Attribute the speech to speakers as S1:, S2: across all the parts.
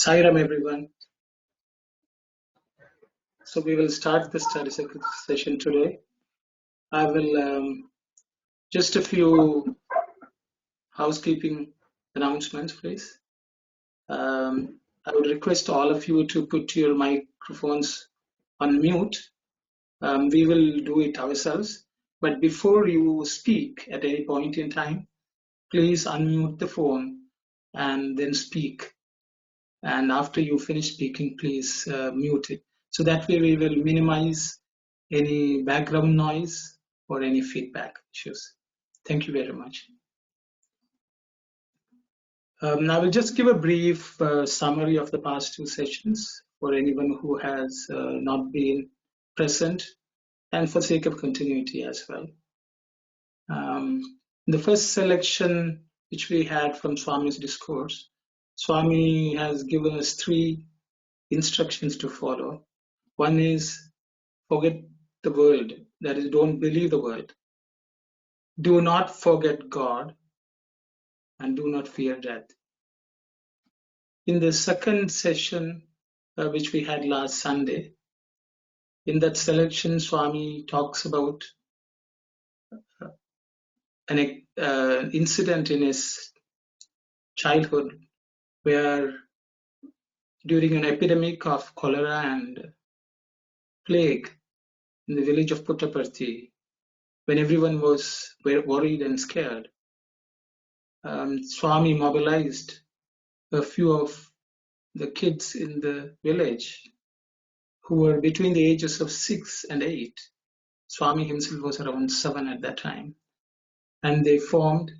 S1: Sairam everyone. So we will start the study session today. I will just a few housekeeping announcements, please. I would request all of you to put your microphones on mute. We will do it ourselves, but before you speak at any point in time, please unmute the phone and then speak. And after you finish speaking, please mute it. So that way we will minimize any background noise or any feedback issues. Thank you very much. I will just give a brief summary of the past two sessions for anyone who has not been present, and for sake of continuity as well. The first selection which we had from Swami's discourse, Swami has given us three instructions to follow. One is forget the world, that is, don't believe the world. Do not forget God, and do not fear death. In the second session, which we had last Sunday, in that selection, Swami talks about an incident in his childhood where during an epidemic of cholera and plague in the village of Puttaparthi, when everyone was worried and scared, Swami mobilized a few of the kids in the village who were between the ages of 6 and 8. Swami himself was around 7 at that time. And they formed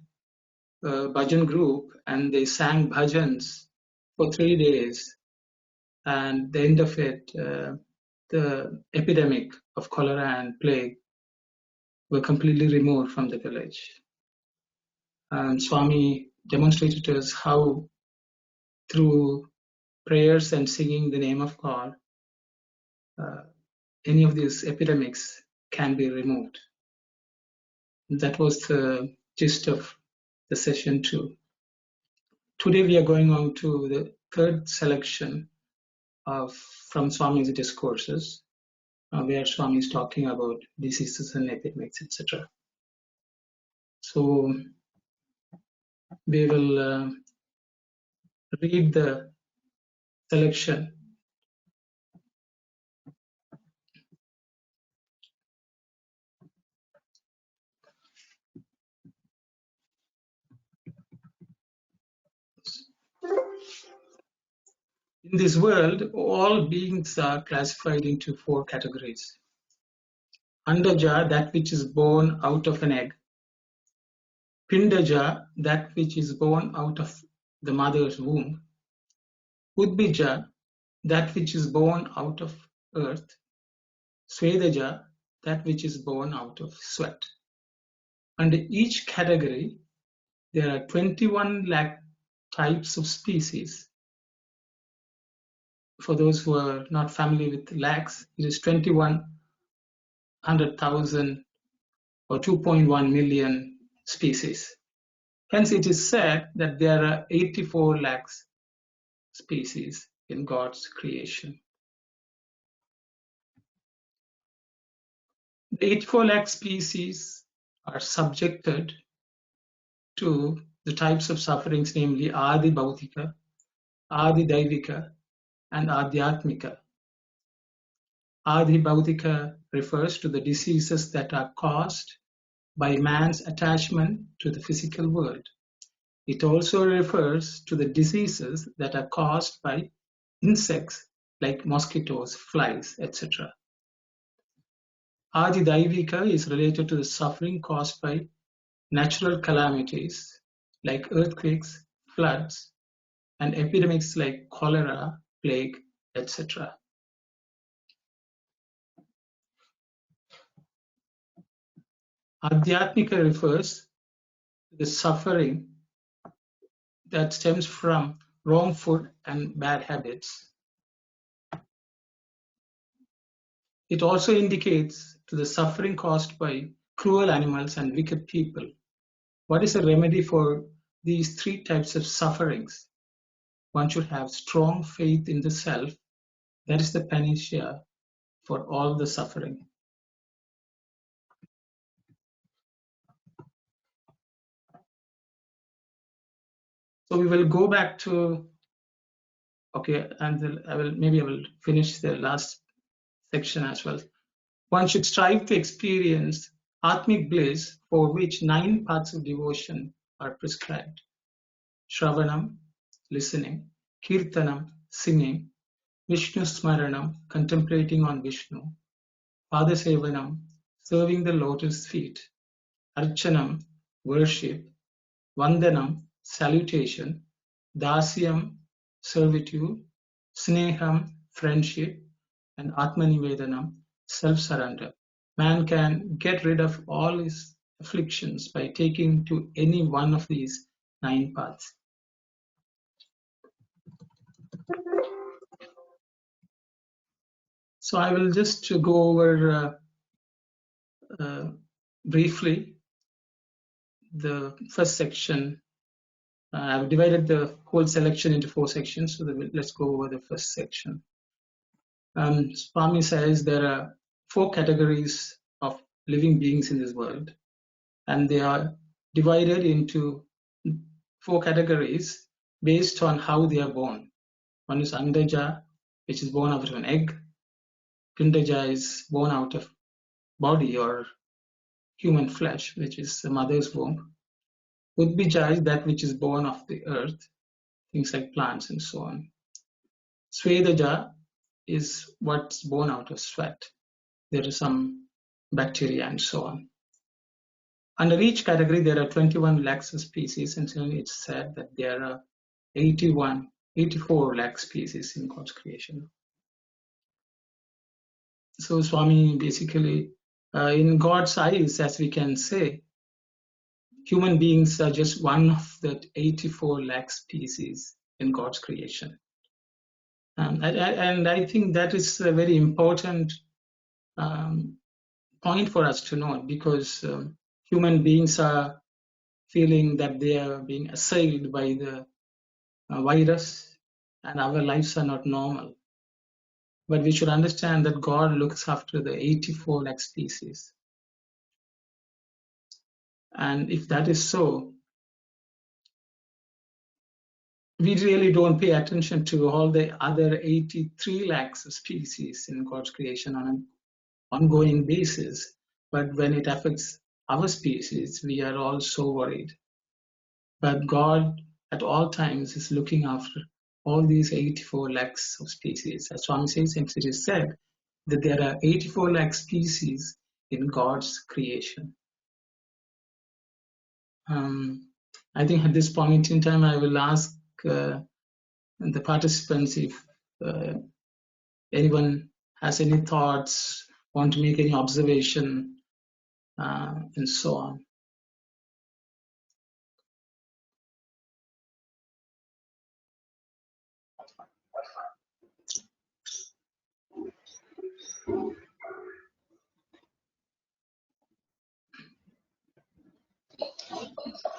S1: a bhajan group and they sang bhajans for 3 days. And at the end of it, the epidemic of cholera and plague were completely removed from the village. And Swami demonstrated to us how through prayers and singing the name of God, any of these epidemics can be removed. That was the gist of the session 2. Today we are going on to the third selection from Swami's discourses, where Swami is talking about diseases and epidemics, etc. So we will read the selection. In this world, all beings are classified into 4 categories. Andaja, that which is born out of an egg. Pindaja, that which is born out of the mother's womb. Udbija, that which is born out of earth. Svedaja, that which is born out of sweat. Under each category, there are 21 lakh types of species. For those who are not familiar with lakhs, it is 21,100,000 or 2.1 million species. Hence, it is said that there are 84 lakhs species in God's creation. The 84 lakh species are subjected to the types of sufferings, namely Adi Bhautika, Adi Daivika, and Adhyatmika. Adi Bhautika refers to the diseases that are caused by man's attachment to the physical world. It also refers to the diseases that are caused by insects like mosquitoes, flies, etc. Adi Daivika is related to the suffering caused by natural calamities like earthquakes, floods, and epidemics like cholera, plague, etc. Adhyatmika refers to the suffering that stems from wrong food and bad habits. It also indicates to the suffering caused by cruel animals and wicked people. What is a remedy for these 3 types of sufferings? one should have strong faith in the self. That is the panacea for all the suffering. So we will go back to, okay, and I will finish the last section as well. One should strive to experience Atmic bliss, for which 9 paths of devotion are prescribed. Shravanam, listening; Kirtanam, singing; Vishnu Smaranam, contemplating on Vishnu; Padasevanam, serving the lotus feet; Archanam, worship; Vandanam, salutation; Dasyam, servitude; Sneham, friendship; and Atmanivedanam, self-surrender. Man can get rid of all his afflictions by taking to any one of these 9 paths. So I will just go over briefly the first section. I've divided the whole selection into 4 sections, so let's go over the first section. Swami says there are 4 categories of living beings in this world, and they are divided into 4 categories based on how they are born. One is Andaja, which is born out of an egg. Pindaja is born out of body or human flesh, which is the mother's womb. Udbija is that which is born of the earth, things like plants and so on. Swedaja is what's born out of sweat. There is some bacteria and so on. Under each category, there are 21 lakhs of species, and so it's said that there are 84 lakh species in God's creation. So Swami basically, in God's eyes, as we can say, human beings are just one of the 84 lakh species in God's creation. And I think that is a very important point for us to note, because human beings are feeling that they are being assailed by the virus and our lives are not normal. But we should understand that God looks after the 84 lakh species. And if that is so, we really don't pay attention to all the other 83 lakhs of species in God's creation on an ongoing basis. But when it affects our species, we are all so worried. But God at all times is looking after all these 84 lakhs of species. As Swami Sai Centres said, that there are 84 lakh species in God's creation. I think at this point in time, I will ask the participants if anyone has any thoughts, want to make any observation, and so on.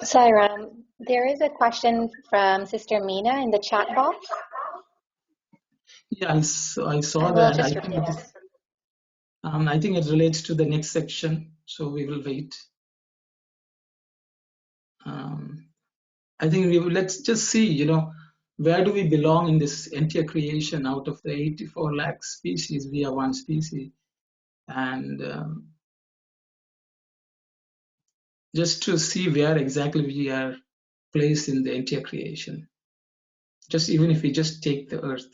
S2: Sairam, there is a question from Sister Meena in the chat box.
S1: Yeah, I saw that. I think it relates to the next section, so we will wait. I think let's just see, where do we belong in this entire creation? Out of the 84 lakh species, we are one species. And just to see where exactly we are placed in the entire creation. Just even if we just take the earth.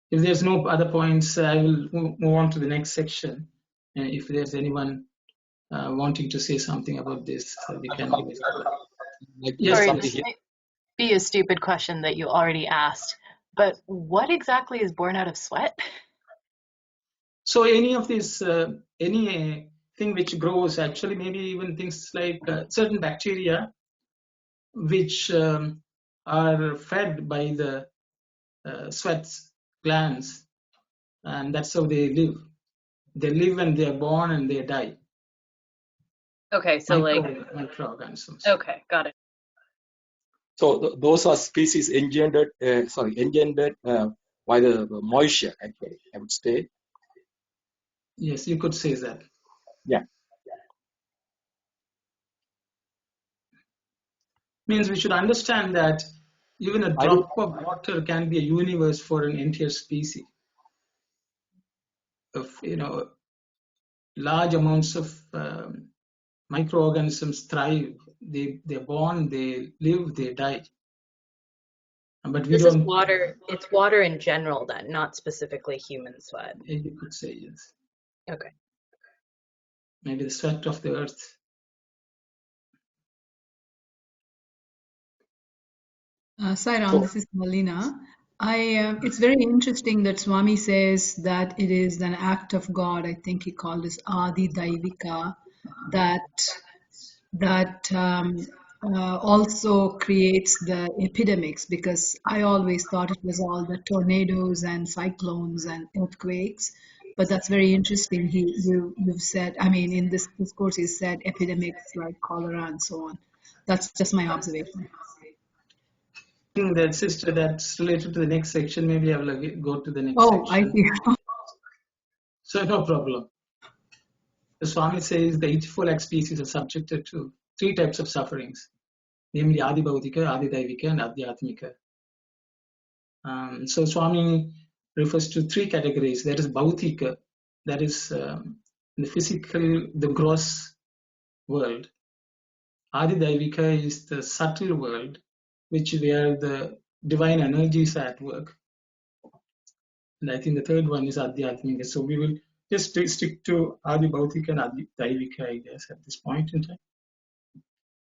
S1: If there's no other points, I will move on to the next section. And if there's anyone wanting to say something about this, we can.
S3: Yes, sorry, this might be a stupid question that you already asked, but what exactly is born out of sweat?
S1: So any of these, anything which grows, actually maybe even things like certain bacteria which are fed by the sweat glands, and that's how they live. They live and they are born and they die.
S3: Okay, so microorganisms. Okay, got it.
S4: So those are species engendered by the moisture, actually, I would say.
S1: Yes, you could say that.
S4: Yeah.
S1: Means we should understand that even a drop of water can be a universe for an entire species. Of large amounts of microorganisms thrive. They're born, they live, they die. But we
S3: This
S1: don't.
S3: is water. It's water in general, then, not specifically human sweat.
S1: You could say yes.
S3: Okay.
S1: Maybe the sweat of the earth.
S5: Sai Ram, this is Malina. It's very interesting that Swami says that it is an act of God. I think he called this Adi Daivika, that also creates the epidemics, because I always thought it was all the tornadoes and cyclones and earthquakes. But that's very interesting. You've said, I mean, in this discourse, he said epidemics like cholera and so on. That's just my observation.
S1: That sister, that's related to the next section. Maybe I will go to the next section.
S5: Oh, I see.
S1: So no problem. The Swami says the 84 lakh species are subjected to 3 types of sufferings, namely Adi Bhautika, Adi Daivika, and Adhyatmika. So Swami refers to 3 categories. There is Bhautika, that is the physical, the gross world. Adi Daivika is the subtle world, where the divine energies are at work. And I think the third one is Adhyatmika. So we will just stick to Adi Bhautika and Adi Daivika, I guess, at this point in time.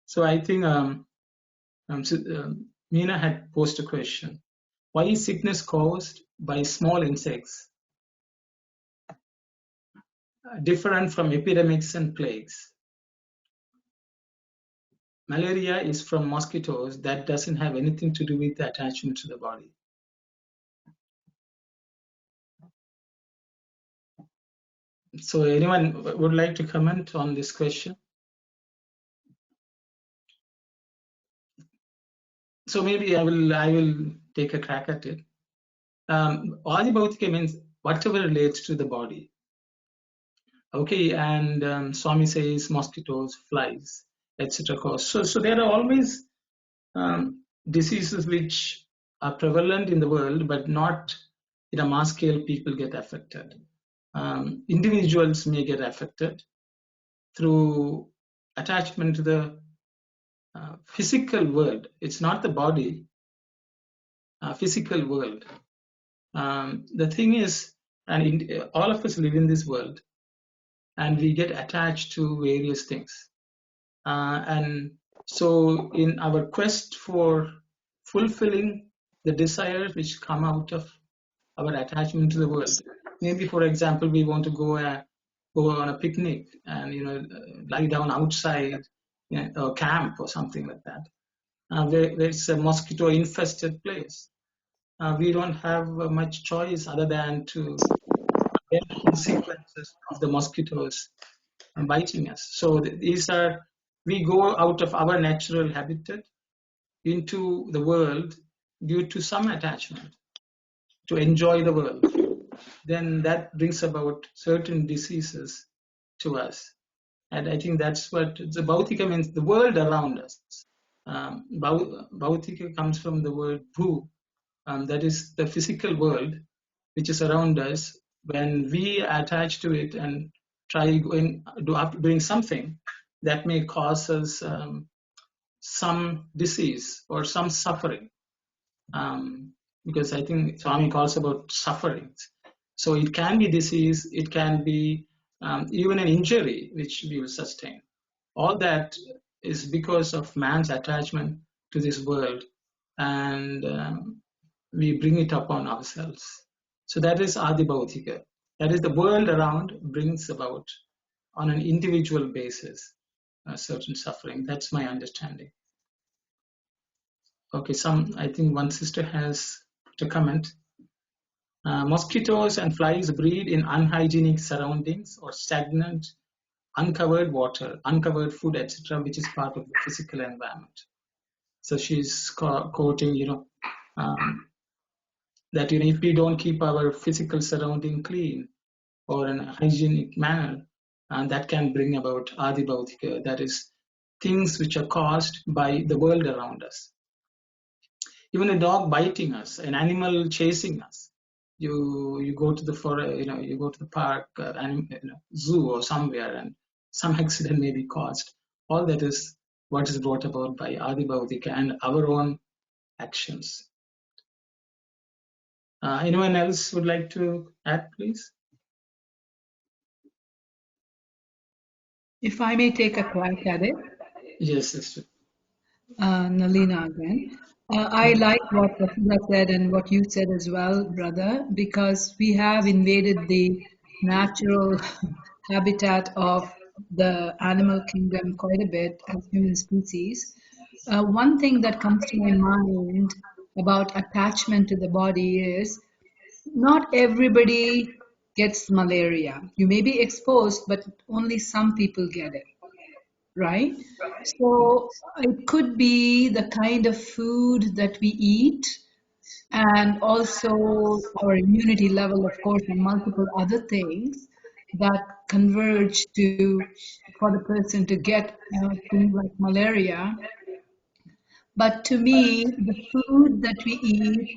S1: So I think Meena had posed a question. Why is sickness caused by small insects different from epidemics and plagues? Malaria is from mosquitoes. That doesn't have anything to do with the attachment to the body. So anyone would like to comment on this question? So maybe I will take a crack at it. Adi Bhautika means whatever relates to the body. Okay, and Swami says mosquitoes, flies, etc. So there are always diseases which are prevalent in the world, but not in a mass scale. People get affected. Individuals may get affected through attachment to the physical world. It's not the body, physical world. The thing is, and all of us live in this world, and we get attached to various things. And so in our quest for fulfilling the desires which come out of our attachment to the world, maybe for example, we want to go on a picnic and lie down outside or camp or something like that, where it's a mosquito infested place. We don't have much choice other than to bear the consequences of the mosquitoes biting us. So we go out of our natural habitat into the world due to some attachment to enjoy the world. Then that brings about certain diseases to us. And I think that's what the Bhautika means, the world around us. Bhautika comes from the word bhu, that is the physical world which is around us. When we attach to it and try doing something that may cause us some disease or some suffering, because I think Swami calls about sufferings. So it can be disease, it can be even an injury which we will sustain. All that is because of man's attachment to this world, and we bring it upon ourselves. So that is Adi Bhautika. That is the world around brings about on an individual basis a certain suffering. That's my understanding. Okay, I think one sister has to comment. Mosquitoes and flies breed in unhygienic surroundings or stagnant, uncovered water, uncovered food, etc., which is part of the physical environment. So she's quoting, that if we don't keep our physical surrounding clean or in a hygienic manner, and that can bring about adi bhautika, that is things which are caused by the world around us. Even a dog biting us, an animal chasing us. You go to the forest, you go to the park, zoo or somewhere, and some accident may be caused. All that is what is brought about by adi bhautika and our own actions. Anyone else would like to add, please?
S5: If I may take a crack at it.
S1: Yes, sister.
S5: Nalina again. I like what Prafulla said and what you said as well, brother, because we have invaded the natural habitat of the animal kingdom quite a bit as human species. One thing that comes to my mind about attachment to the body is not everybody gets malaria. You may be exposed, but only some people get it, right? So it could be the kind of food that we eat and also our immunity level, of course, and multiple other things that converge to for the person to get things like malaria. But to me, the food that we eat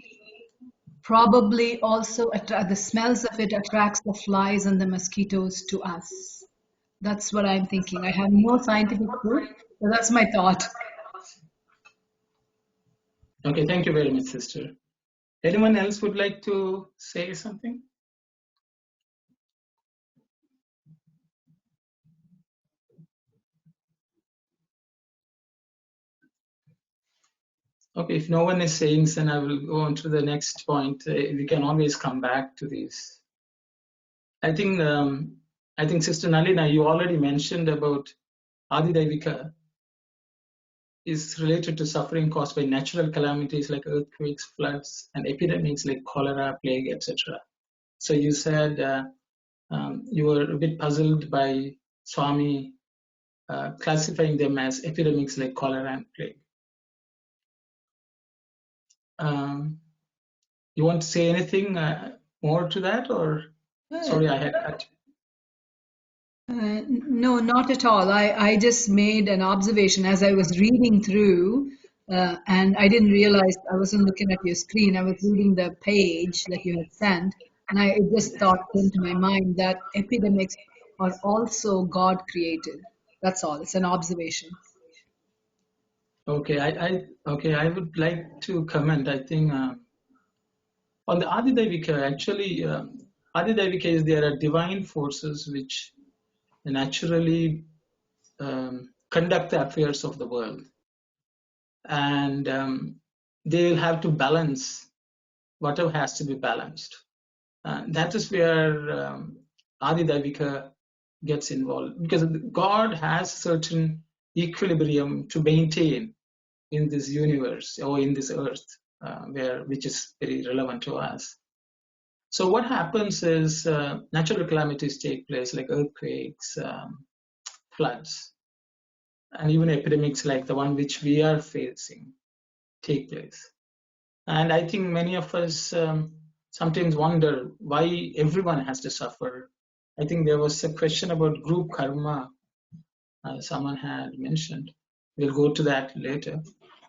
S5: probably also the smells of it attracts the flies and the mosquitoes to us. That's what I'm thinking. I have no scientific proof, but that's my thought.
S1: Okay, thank you very much, sister. Anyone else would like to say something? Okay, if no one is saying, then I will go on to the next point. We can always come back to these. I think Sister Nalina, you already mentioned about Adi Daivika is related to suffering caused by natural calamities like earthquakes, floods, and epidemics like cholera, plague, etc. So you said you were a bit puzzled by Swami classifying them as epidemics like cholera and plague. You want to say anything more to that, or sorry, I had cut.
S5: No, not at all. I just made an observation as I was reading through, and I didn't realize I wasn't looking at your screen. I was reading the page that you had sent, and it just thought came to my mind that epidemics are also God created. That's all. It's an observation.
S1: Okay, I would like to comment. I think on the Adidevika, actually, Adidevika is there are divine forces which naturally conduct the affairs of the world, and they will have to balance whatever has to be balanced. That is where Adidevika gets involved, because God has certain equilibrium to maintain in this universe or in this earth, which is very relevant to us. So what happens is natural calamities take place like earthquakes, floods, and even epidemics like the one which we are facing take place. And I think many of us sometimes wonder why everyone has to suffer. I think there was a question about group karma someone had mentioned. We'll go to that later.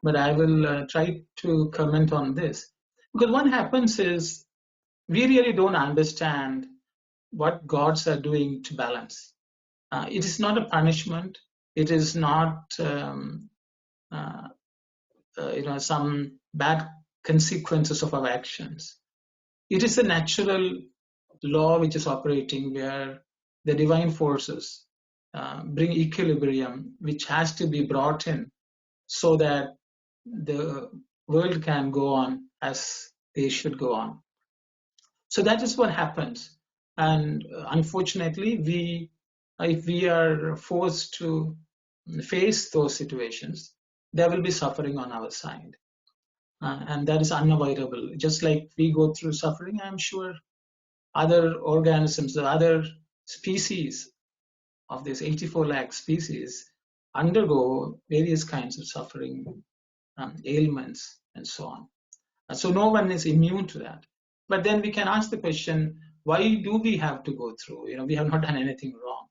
S1: But I will try to comment on this. Because what happens is we really don't understand what gods are doing to balance. It is not a punishment. It is not some bad consequences of our actions. It is a natural law which is operating where the divine forces bring equilibrium, which has to be brought in so that the world can go on as they should go on. So that is what happens. And unfortunately, if we are forced to face those situations, there will be suffering on our side. And that is unavoidable. Just like we go through suffering, I'm sure other organisms, the other species of this 84 lakh species undergo various kinds of suffering ailments and so on. So no one is immune to that. But then we can ask the question, why do we have to go through? We have not done anything wrong.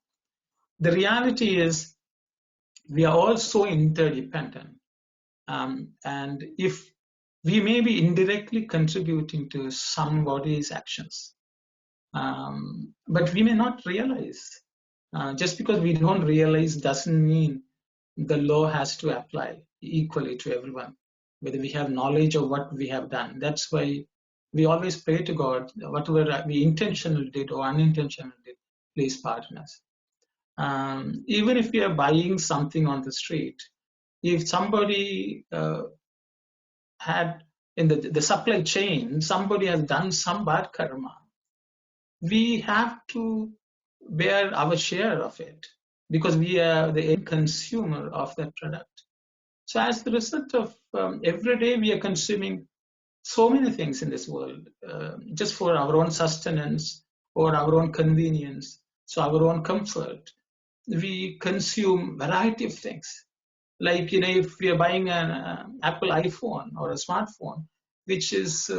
S1: The reality is we are all so interdependent. And if we may be indirectly contributing to somebody's actions, but we may not realize. Just because we don't realize doesn't mean the law has to apply equally to everyone, whether we have knowledge of what we have done. That's why we always pray to God, whatever we intentionally did or unintentionally did, please pardon us. Even if we are buying something on the street, if somebody had in the supply chain, somebody has done some bad karma, we have to bear our share of it because we are the end consumer of that product. So as the result of every day we are consuming so many things in this world just for our own sustenance or our own convenience, so our own comfort. We consume variety of things. Like, if we are buying an Apple iPhone or a smartphone, which is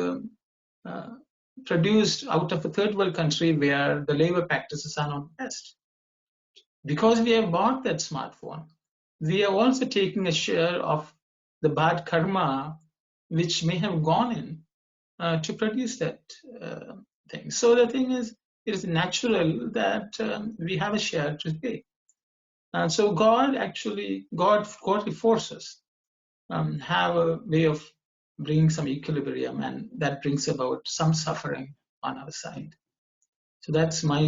S1: produced out of a third world country where the labor practices are not best. Because we have bought that smartphone, we are also taking a share of the bad karma which may have gone in to produce that thing. So the thing is, it is natural that we have a share to pay. So God forces have a way of bringing some equilibrium, and that brings about some suffering on our side. So that's my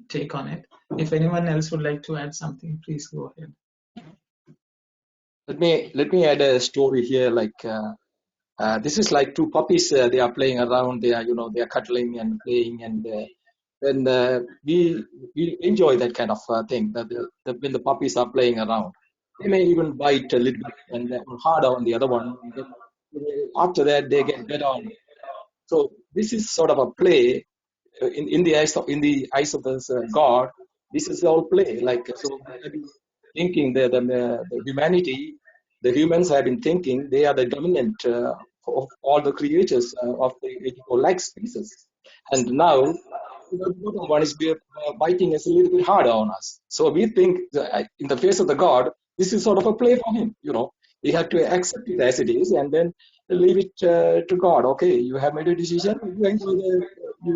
S1: take on it. If anyone else would like to add something, please go ahead.
S4: Let me add a story here. This is like two puppies. They are playing around. They are cuddling and playing, and then we enjoy that kind of thing. When the puppies are playing around, they may even bite a little bit and harder on the other one. After that, they get better on. So this is sort of a play in the eyes of this God. This is all play. So thinking that the humanity, the humans have been thinking they are the dominant of all the creatures of the like species, and now the bottom one is biting us a little bit harder on us. So we think that in the face of the God, this is sort of a play for him. We have to accept it as it is and then leave it to God. Okay, you have made a decision. You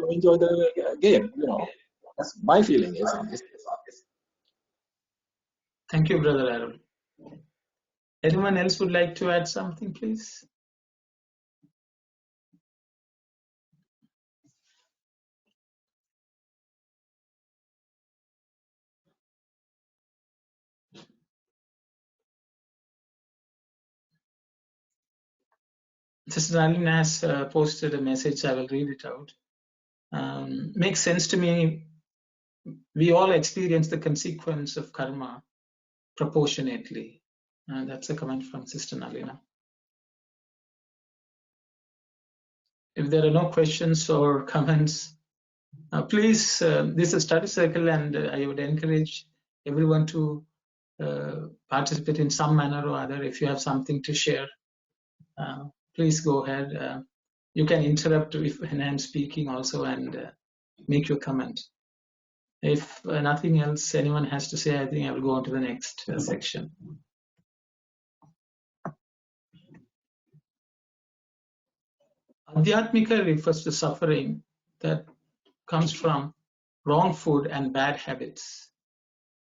S4: enjoy the game. That's my feeling is on this.
S1: Thank you, Brother Aaron. Anyone else would like to add something, please? Sister Alina has posted a message. I will read it out. Makes sense to me. We all experience the consequence of karma proportionately. That's a comment from Sister Nalina. If there are no questions or comments, please, this is a study circle, and I would encourage everyone to participate in some manner or other. If you have something to share, please go ahead. You can interrupt when I'm speaking also and make your comment. If nothing else anyone has to say, I think I will go on to the next section. Adhyatmika refers to suffering that comes from wrong food and bad habits.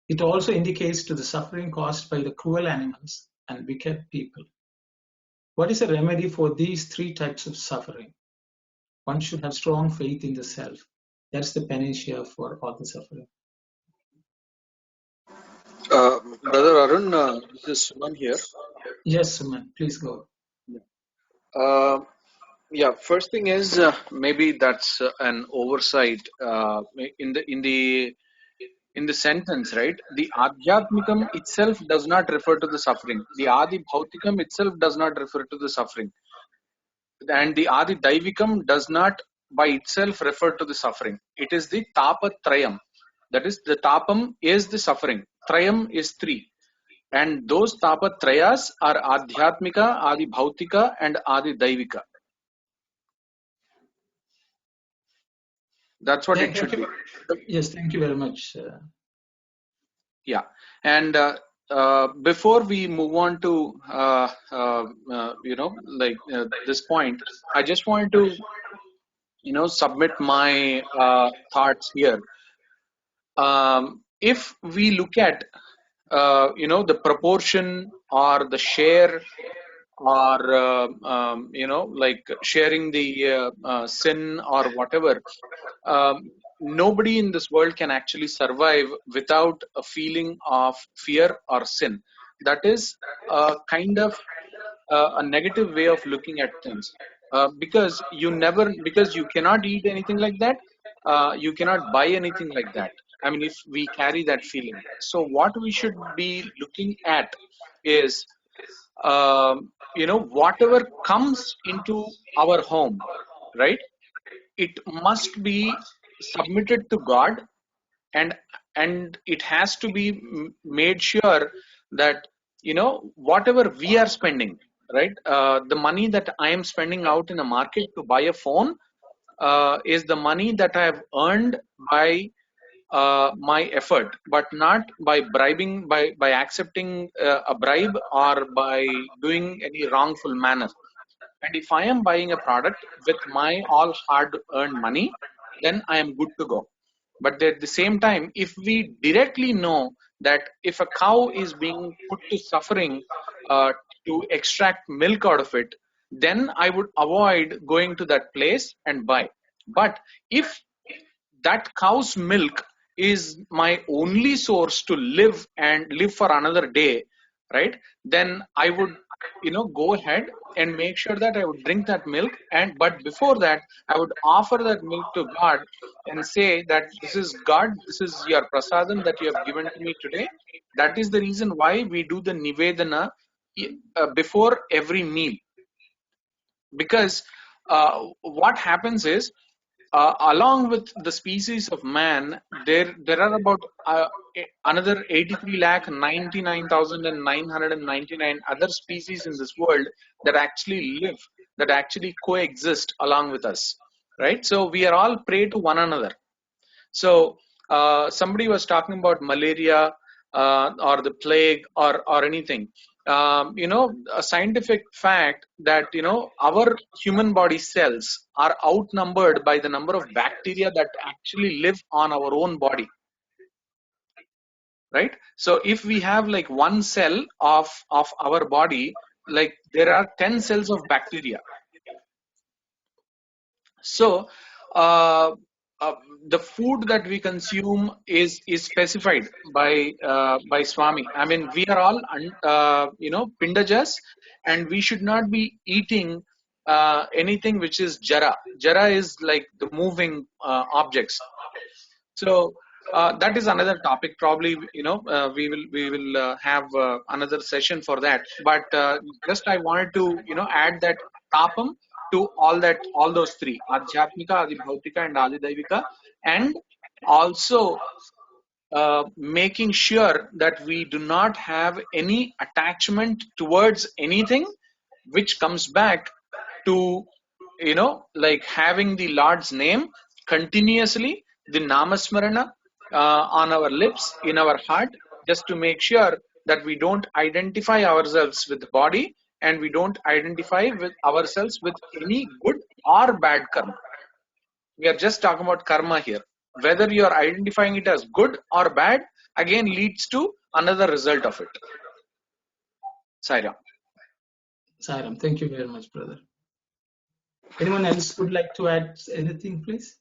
S1: It also indicates to the suffering caused by the cruel animals and wicked people. What is a remedy for these three types of suffering? One should have strong faith in the self. That's the panacea for all the suffering.
S6: Brother Arun, this is Suman here.
S1: Yes, Suman, please go.
S6: Yeah, first thing is maybe that's an oversight in the sentence, right? The Adhyatmikam itself does not refer to the suffering. The Adi Bhautikam itself does not refer to the suffering. And the Adi Daivikam does not by itself refer to the suffering. It is the Tapa Trayam. That is, the Tapam is the suffering. Trayam is three. And those tapatrayas are Adhyatmika, Adi Bhautika, and Adi Daivika. That's what it should be.
S1: Yes, thank you very much.
S6: Yeah, and before we move on to this point, I just want to submit my thoughts here. If we look at the proportion or the share or like sharing the sin or whatever, nobody in this world can actually survive without a feeling of fear or sin. That is a kind of a negative way of looking at things, because you cannot eat anything like that, you cannot buy anything like that. I mean, if we carry that feeling, so what we should be looking at is whatever comes into our home, right? It must be submitted to God, and it has to be made sure that whatever we are spending, right, the money that I am spending out in the market to buy a phone is the money that I have earned by my effort, but not by bribing, by accepting a bribe or by doing any wrongful manner. And if I am buying a product with my all hard earned money, then I am good to go. But at the same time, if we directly know that if a cow is being put to suffering uh, to extract milk out of it, then I would avoid going to that place and buy. But if that cow's milk is my only source to live and live for another day, right, then I would go ahead and make sure that I would drink that milk. And but before that, I would offer that milk to God and say that this is God, this is your prasadam that you have given to me today. That is the reason why we do the nivedana before every meal. Because what happens is, along with the species of man, there are about another 83,99,999 other species in this world that actually live, that actually coexist along with us, right? So we are all prey to one another. So somebody was talking about malaria or the plague or anything. A scientific fact that our human body cells are outnumbered by the number of bacteria that actually live on our own body, right? So if we have like one cell of our body, like there are 10 cells of bacteria. So the food that we consume is specified by Swami. I mean, we are all pindajas, and we should not be eating anything which is jara. Jara is like the moving objects. So that is another topic. Probably we will have another session for that. But just I wanted to add that tapam to all those three: Adhyatmika, Adibhautika, and Adidaivika, and also making sure that we do not have any attachment towards anything which comes back to like having the Lord's name continuously, the namasmarana on our lips, in our heart, just to make sure that we don't identify ourselves with the body, and we don't identify with ourselves with any good or bad karma. We are just talking about karma here. Whether you are identifying it as good or bad, again leads to another result of it. Sairam.
S1: Sairam, thank you very much, brother. Anyone else would like to add anything, please?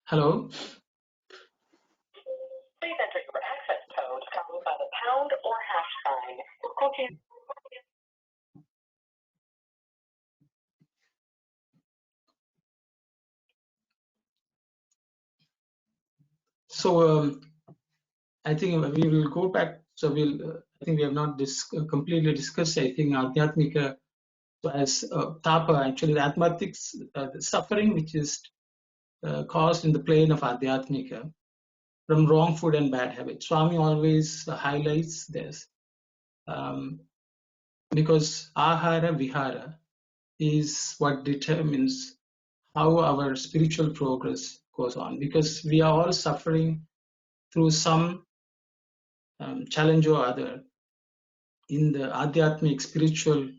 S1: Hello?
S7: Please enter your access code followed by the pound or hash sign. Okay.
S1: So I think we will go back. So we'll I think we have not completely discussed, I think, Adhyatmika as Tapa, actually the Adhyatmics, the suffering which is caused in the plane of Adhyatmika from wrong food and bad habits. Swami always highlights this because Ahara Vihara is what determines how our spiritual progress goes on, because we are all suffering through some challenge or other in the Adhyatmic spiritual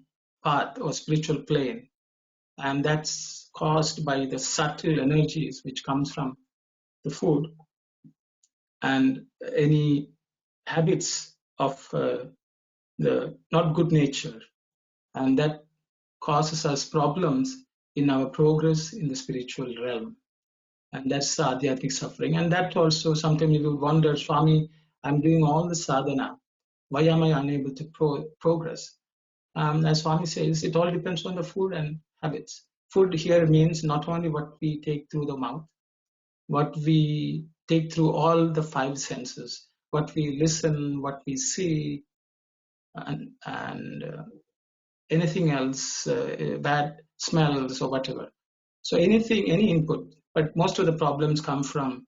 S1: path or spiritual plane, and that's caused by the subtle energies which comes from the food and any habits of the not good nature, and that causes us problems in our progress in the spiritual realm, and that's the Adhyatmic suffering. And that also sometimes you will wonder, Swami, I'm doing all the sadhana, why am I unable to progress? As Swami says, it all depends on the food and habits. Food here means not only what we take through the mouth, what we take through all the five senses, what we listen, what we see, and anything else, bad smells or whatever. So anything, any input, but most of the problems come from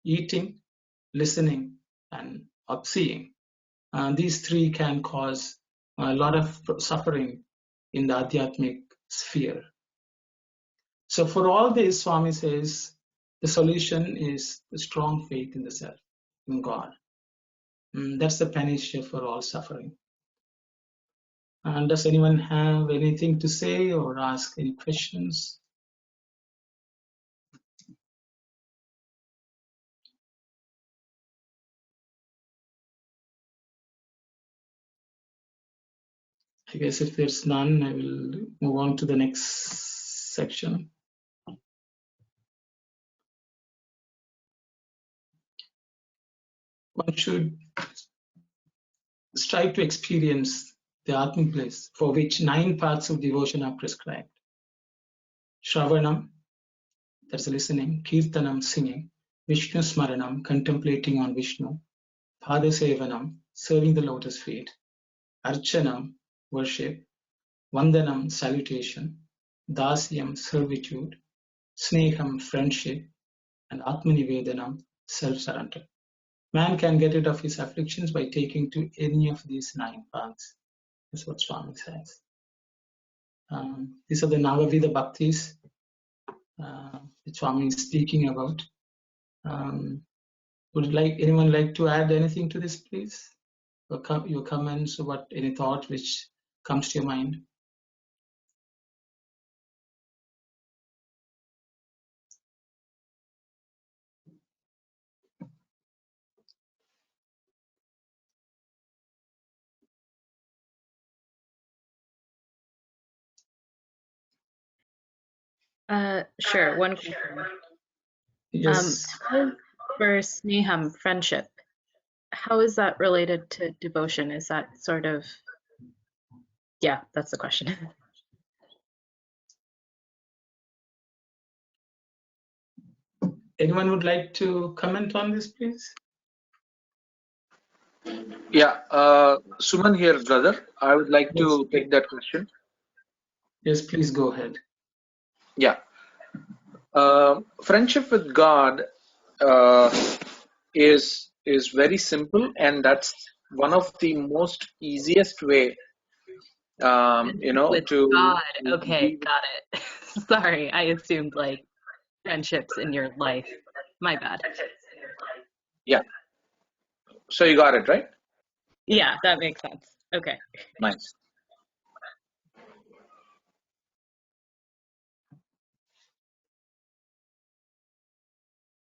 S1: eating, listening, and seeing. These three can cause a lot of suffering in the Adhyatmic sphere. So for all this, Swami says, the solution is the strong faith in the self, in God. That's the panacea for all suffering. And does anyone have anything to say or ask any questions? I guess if there's none, I will move on to the next section. One should strive to experience the Atmic bliss for which 9 paths of devotion are prescribed. Shravanam, that's listening, Kirtanam, singing, Vishnu Smaranam, contemplating on Vishnu, Pada Sevanam, serving the lotus feet, Archanam, worship, Vandanam, salutation, Dasyam, servitude, Sneham, friendship, and Atmanivedanam, self-surrender. Man can get rid of his afflictions by taking to any of these 9 paths. That's what Swami says. These are the Navavida Bhaktis which Swami is speaking about. Would anyone like to add anything to this, please? Your comments, or any thought which comes to your mind?
S3: Sure. One question.
S1: Yes.
S3: For Sneham, friendship, how is that related to devotion? Is that sort of, yeah, that's the question.
S1: Anyone would like to comment on this, please?
S6: Yeah, Suman here, brother. I would like to take that question.
S1: Yes, please go ahead.
S6: Yeah. Friendship with God is very simple, and that's one of the most easiest way
S3: With
S6: to
S3: God. Okay, got it. Sorry, I assumed like friendships in your life. My bad.
S6: Yeah. So you got it, right?
S3: Yeah, that makes sense. Okay.
S6: Nice.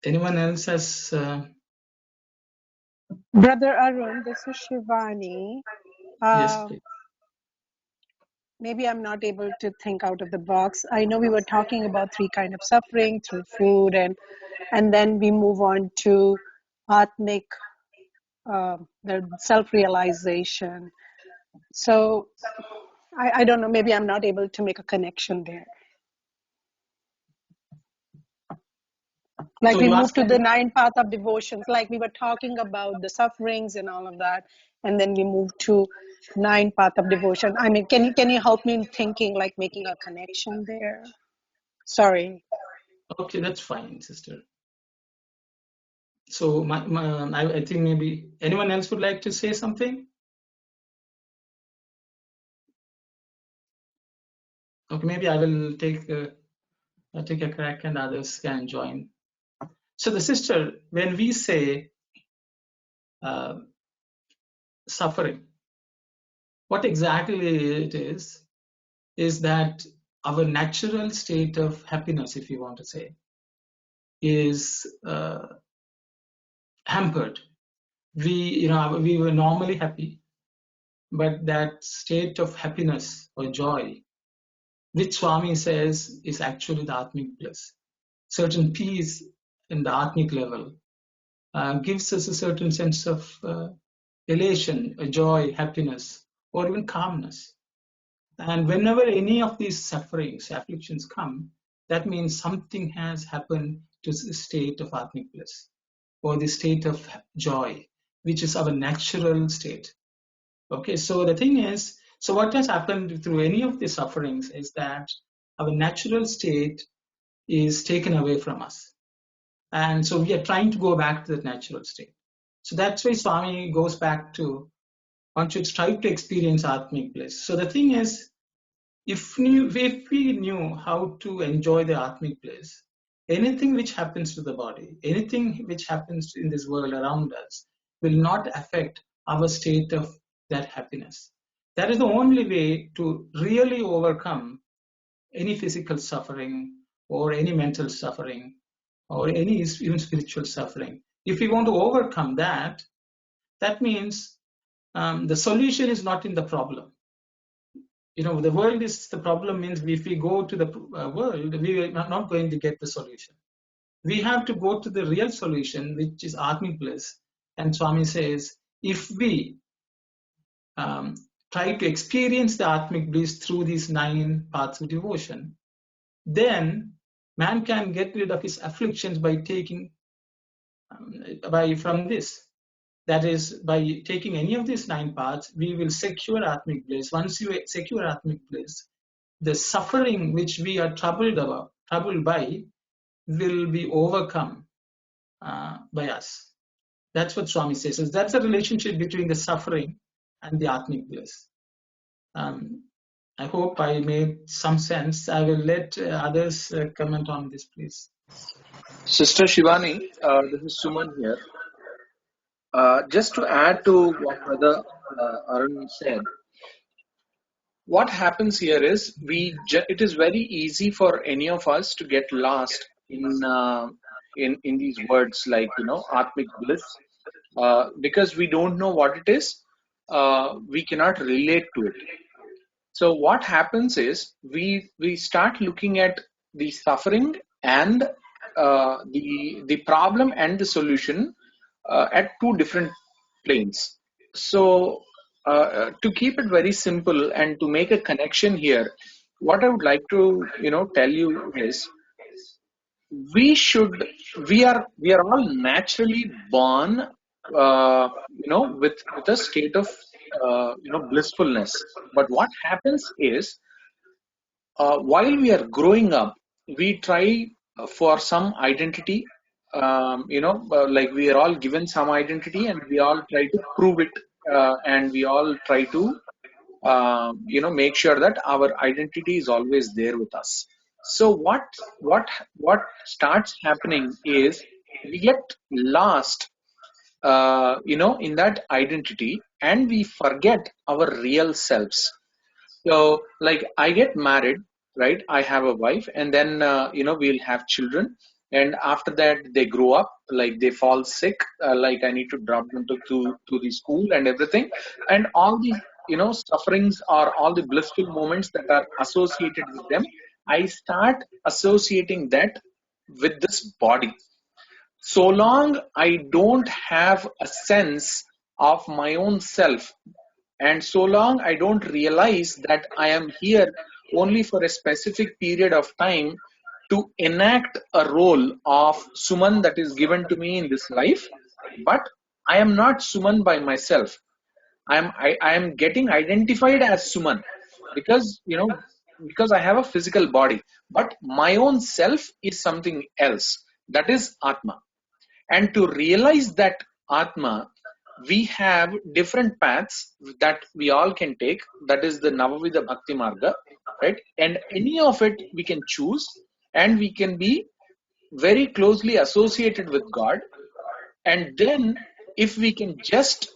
S1: Anyone else has?
S8: Brother Arun, this is Shivani.
S1: Yes, please.
S8: Maybe I'm not able to think out of the box. I know we were talking about 3 kinds of suffering through food, and then we move on to Atmic, the self-realization. So I don't know, maybe I'm not able to make a connection there. Like we moved to the 9 path of devotions, like we were talking about the sufferings and all of that. and then we move to 9 path of devotion. I mean, can you help me in thinking, like making a connection there? Sorry.
S1: Okay, that's fine, sister. So I think maybe anyone else would like to say something? Okay, maybe I will take a crack and others can join. So the sister, when we say suffering, what exactly it is that our natural state of happiness, if you want to say, is hampered. We were normally happy, but that state of happiness or joy, which Swami says is actually the Atmic bliss, certain peace in the Atmic level, gives us a certain sense of elation, a joy, happiness, or even calmness. And whenever any of these sufferings, afflictions come, that means something has happened to the state of Atmic bliss or the state of joy, which is our natural state. Okay, so the thing is, so what has happened through any of the sufferings is that our natural state is taken away from us. And so we are trying to go back to that natural state. So that's why Swami goes back to, one should strive to experience Atmic bliss. So the thing is, if we knew how to enjoy the Atmic bliss, anything which happens to the body, anything which happens in this world around us will not affect our state of that happiness. That is the only way to really overcome any physical suffering or any mental suffering or any even spiritual suffering. If we want to overcome that, that means the solution is not in the problem. The world is the problem, means if we go to the world, we are not going to get the solution. We have to go to the real solution, which is Atmic bliss. And Swami says, if we try to experience the Atmic bliss through these 9 paths of devotion, then man can get rid of his afflictions by taking from this. That is, by taking any of these 9 paths, we will secure Atmic bliss. Once you secure Atmic bliss, the suffering which we are troubled by, will be overcome by us. That's what Swami says. So that's a relationship between the suffering and the Atmic bliss. I hope I made some sense. I will let others comment on this, please.
S6: Sister Shivani, this is Suman here. Just to add to what Brother Arun said, what happens here is it is very easy for any of us to get lost in these words like Atmic bliss, because we don't know what it is. We cannot relate to it. So what happens is we start looking at the suffering and the problem and the solution at 2 different planes. So to keep it very simple and to make a connection here, what I would like to tell you is we are all naturally born with a state of blissfulness. But what happens is while we are growing up, we try for some identity. Like we are all given some identity, and we all try to prove it, and we all try to make sure that our identity is always there with us. So what starts happening is we get lost in that identity, and we forget our real selves. So like I get married, right? I have a wife, and then we'll have children, and after that they grow up, like they fall sick, like I need to drop them to the school and everything, and all the sufferings or all the blissful moments that are associated with them, I start associating that with this body. So long I don't have a sense of my own self, and so long I don't realize that I am here only for a specific period of time to enact a role of Suman that is given to me in this life, but I am not Suman by myself. I am getting identified as Suman because because I have a physical body, but my own self is something else. That is Atma. And to realize that Atma, we have different paths that we all can take. That is the Navavida Bhakti Marga, right? And any of it we can choose, and we can be very closely associated with God. And then, if we can just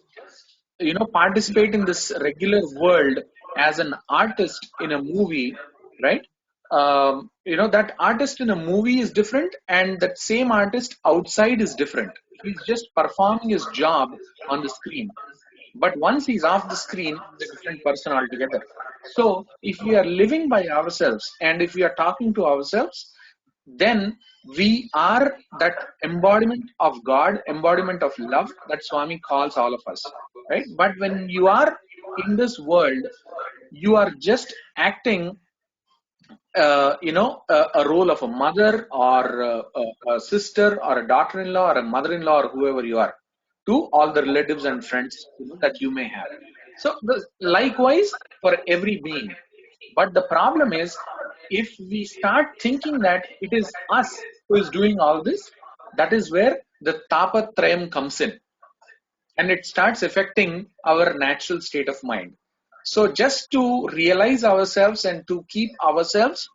S6: participate in this regular world as an artist in a movie, right? That artist in a movie is different, and that same artist outside is different. He's just performing his job on the screen, but once he's off the screen, he's a different person altogether. So if we are living by ourselves and if we are talking to ourselves, then we are that embodiment of God, embodiment of love that Swami calls all of us, right? But when you are in this world, you are just acting, a role of a mother or a sister or a daughter-in-law or a mother-in-law or whoever you are to all the relatives and friends that you may have. So likewise for every being. But the problem is, if we start thinking that it is us who is doing all this, that is where the tapatrayam comes in, and it starts affecting our natural state of mind. So just to realize ourselves and to keep ourselves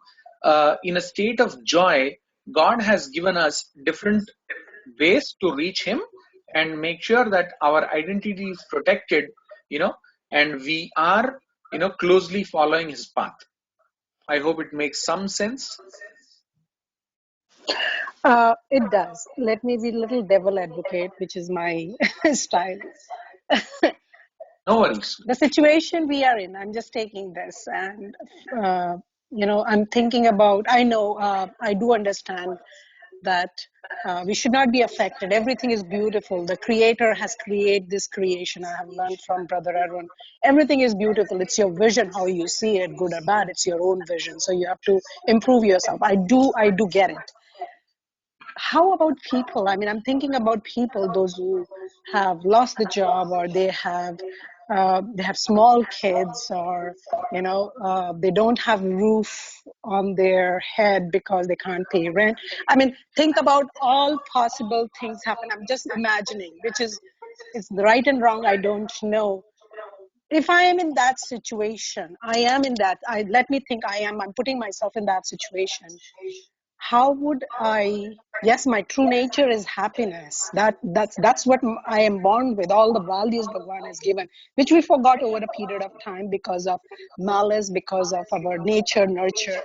S6: in a state of joy, God has given us different ways to reach Him and make sure that our identity is protected, and we are, closely following His path. I hope it makes some sense.
S8: It does. Let me be a little devil advocate, which is my style.
S6: No worries.
S8: The situation we are in, I'm just taking this, and I'm thinking about. I know, I do understand that we should not be affected. Everything is beautiful. The Creator has created this creation. I have learned from Brother Arun. Everything is beautiful. It's your vision, how you see it, good or bad. It's your own vision. So you have to improve yourself. I do get it. How about people? I mean, I'm thinking about people, those who have lost the job, or they have small kids, or they don't have roof on their head because they can't pay rent. I mean, think about all possible things happen. I'm just imagining, which is it's right and wrong. I don't know. If I am in that situation, I am in that. Let me think. I'm putting myself in that situation. How would I? Yes, my true nature is happiness. That's what I am born with. All the values Bhagavan has given, which we forgot over a period of time because of malice, because of our nature nurture.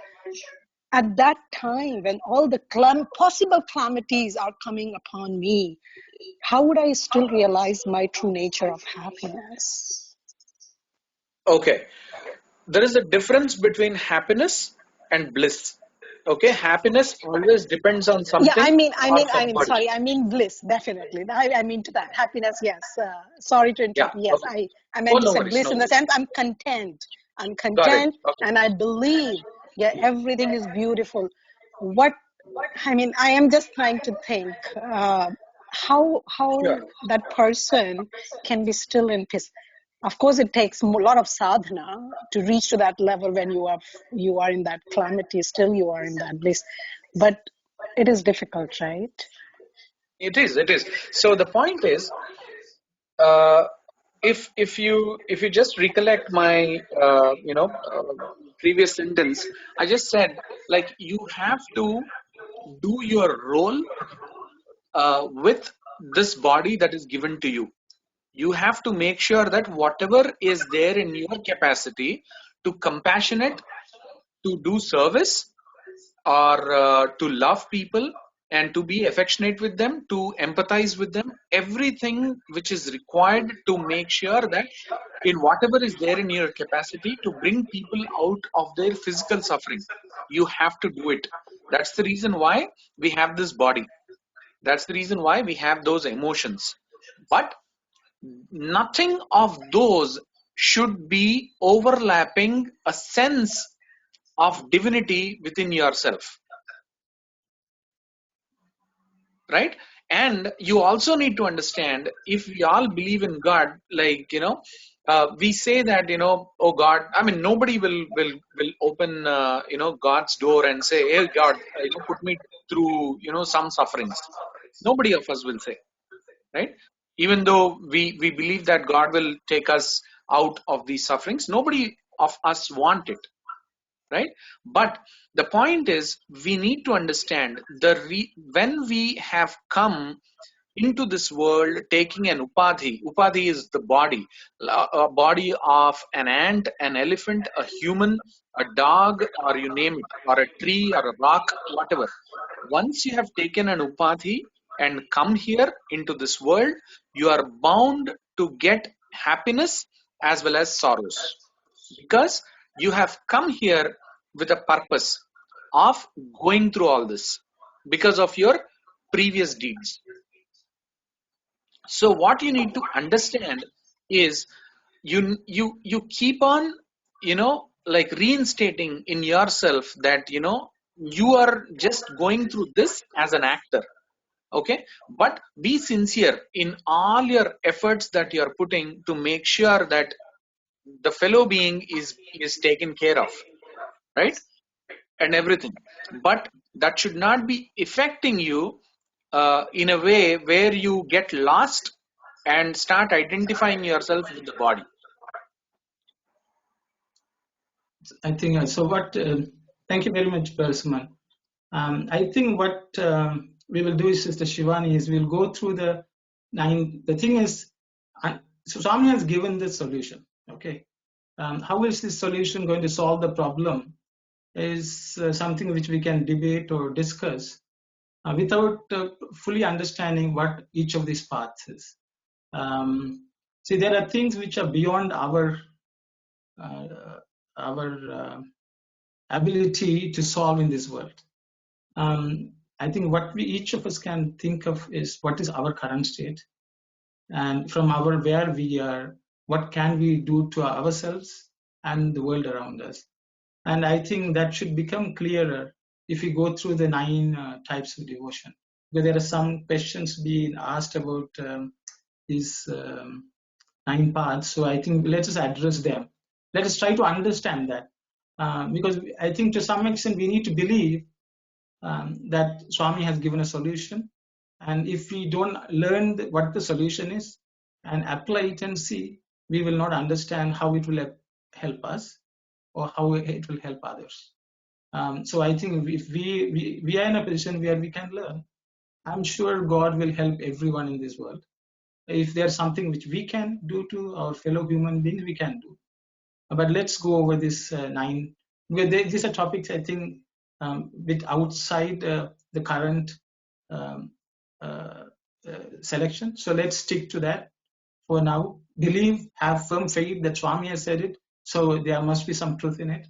S8: At that time, when all the possible calamities are coming upon me, how would I still realize my true nature of happiness?
S6: Okay. There is a difference between happiness and bliss. Okay, happiness always depends on
S8: Yeah,
S6: something or somebody.
S8: sorry, I mean bliss, definitely. I mean to that. Happiness, yes. Sorry to
S6: Yeah.
S8: interrupt. Yes,
S6: Okay.
S8: I
S6: Oh,
S8: meant to
S6: no
S8: say
S6: worries.
S8: bliss
S6: No
S8: in the
S6: worries.
S8: sense I'm content. I'm
S6: Got it.
S8: content,
S6: Okay.
S8: and I believe, yeah, everything is beautiful. I am just trying to think how
S6: Sure.
S8: that person can be still in peace. Of course, it takes a lot of sadhana to reach to that level when you are in that calamity, still you are in that bliss. But it is difficult, right?
S6: It is. It is. So the point is, uh, if you just recollect my previous sentence, I just said, like, you have to do your role with this body that is given to you. You have to make sure that whatever is there in your capacity to compassionate, to do service, or to love people and to be affectionate with them, to empathize with them, everything which is required to make sure that in whatever is there in your capacity to bring people out of their physical suffering, you have to do it. That's the reason why we have this body. That's the reason why we have those emotions. But nothing of those should be overlapping a sense of divinity within yourself, right? And you also need to understand, if we all believe in God, like, we say that, oh God, I mean, nobody will open, God's door and say, hey God, put me through, some sufferings. Nobody of us will say, right? Even though we believe that God will take us out of these sufferings, nobody of us want it, right? But the point is, we need to understand when we have come into this world taking an upadhi is the body, a body of an ant, an elephant, a human, a dog, or you name it, or a tree, or a rock, whatever. Once you have taken an upadhi and come here into this world, you are bound to get happiness as well as sorrows, because you have come here with a purpose of going through all this because of your previous deeds. So what you need to understand is you keep on, like reinstating in yourself that, you are just going through this as an actor. Okay, but be sincere in all your efforts that you are putting to make sure that the fellow being is taken care of, right? And everything. But that should not be affecting you in a way where you get lost and start identifying yourself with the body.
S1: I think so. Thank you very much, Suman. I think what we will do is, Sister Shivani, is we'll go through the 9. The thing is, so Swami has given the solution. Okay, how is this solution going to solve the problem? Is something which we can debate or discuss without fully understanding what each of these paths is. See, there are things which are beyond our ability to solve in this world. I think what each of us can think of is what is our current state, and from where we are, what can we do to ourselves and the world around us. And I think that should become clearer if we go through the 9 types of devotion. Because there are some questions being asked about these 9 paths. So I think let us address them. Let us try to understand that. Because I think to some extent we need to believe that Swami has given a solution. And if we don't learn what the solution is and apply it and see, we will not understand how it will help us or how it will help others. So I think if we are in a position where we can learn, I'm sure God will help everyone in this world. If there's something which we can do to our fellow human beings, we can do. But let's go over this 9. These are topics, I think, bit outside the current selection. So let's stick to that for now. Believe, have firm faith that Swami has said it. So there must be some truth in it.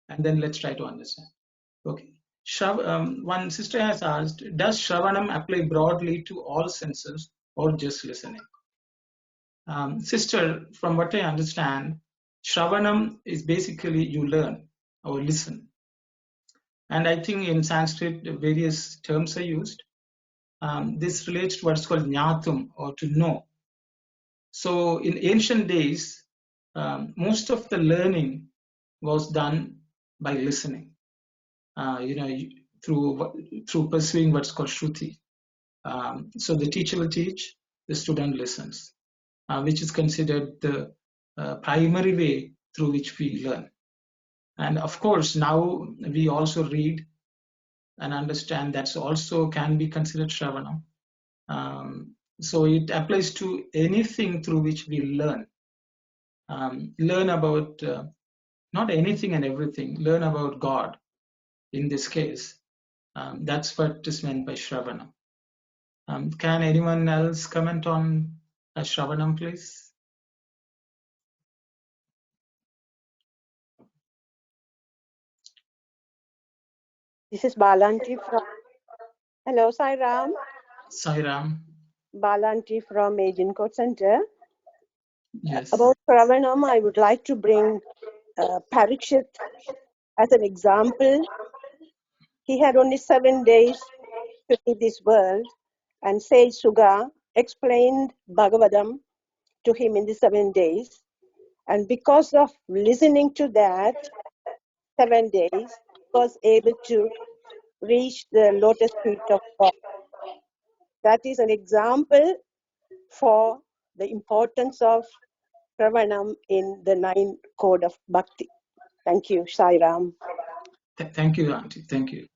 S1: And then let's try to understand. Okay. One sister has asked, does Shravanam apply broadly to all senses or just listening? Sister, from what I understand, Shravanam is basically you learn or listen. And I think in Sanskrit, various terms are used. This relates to what's called jnatum, or to know. So in ancient days, most of the learning was done by listening. Through pursuing what's called Shruti. So the teacher will teach, the student listens, which is considered the primary way through which we learn. And of course, now we also read and understand that also can be considered Shravanam. So it applies to anything through which we learn. Learn about not anything and everything, learn about God in this case. That's what is meant by Shravanam. Can anyone else comment on Shravanam, please?
S9: This is Balanti from. Hello, Sai Ram.
S1: Sai Ram.
S9: Balanti from Agincourt Center.
S1: Yes.
S9: About Shravanam, I would like to bring Parikshit as an example. He had only 7 days to leave this world, and Sage Suga explained Bhagavatam to him in the 7 days. And because of listening to that 7 days, was able to reach the lotus feet of God. That is an example for the importance of Pravanam in the 9 code of Bhakti. Thank you, Sai Ram.
S1: Thank you, Auntie. Thank you.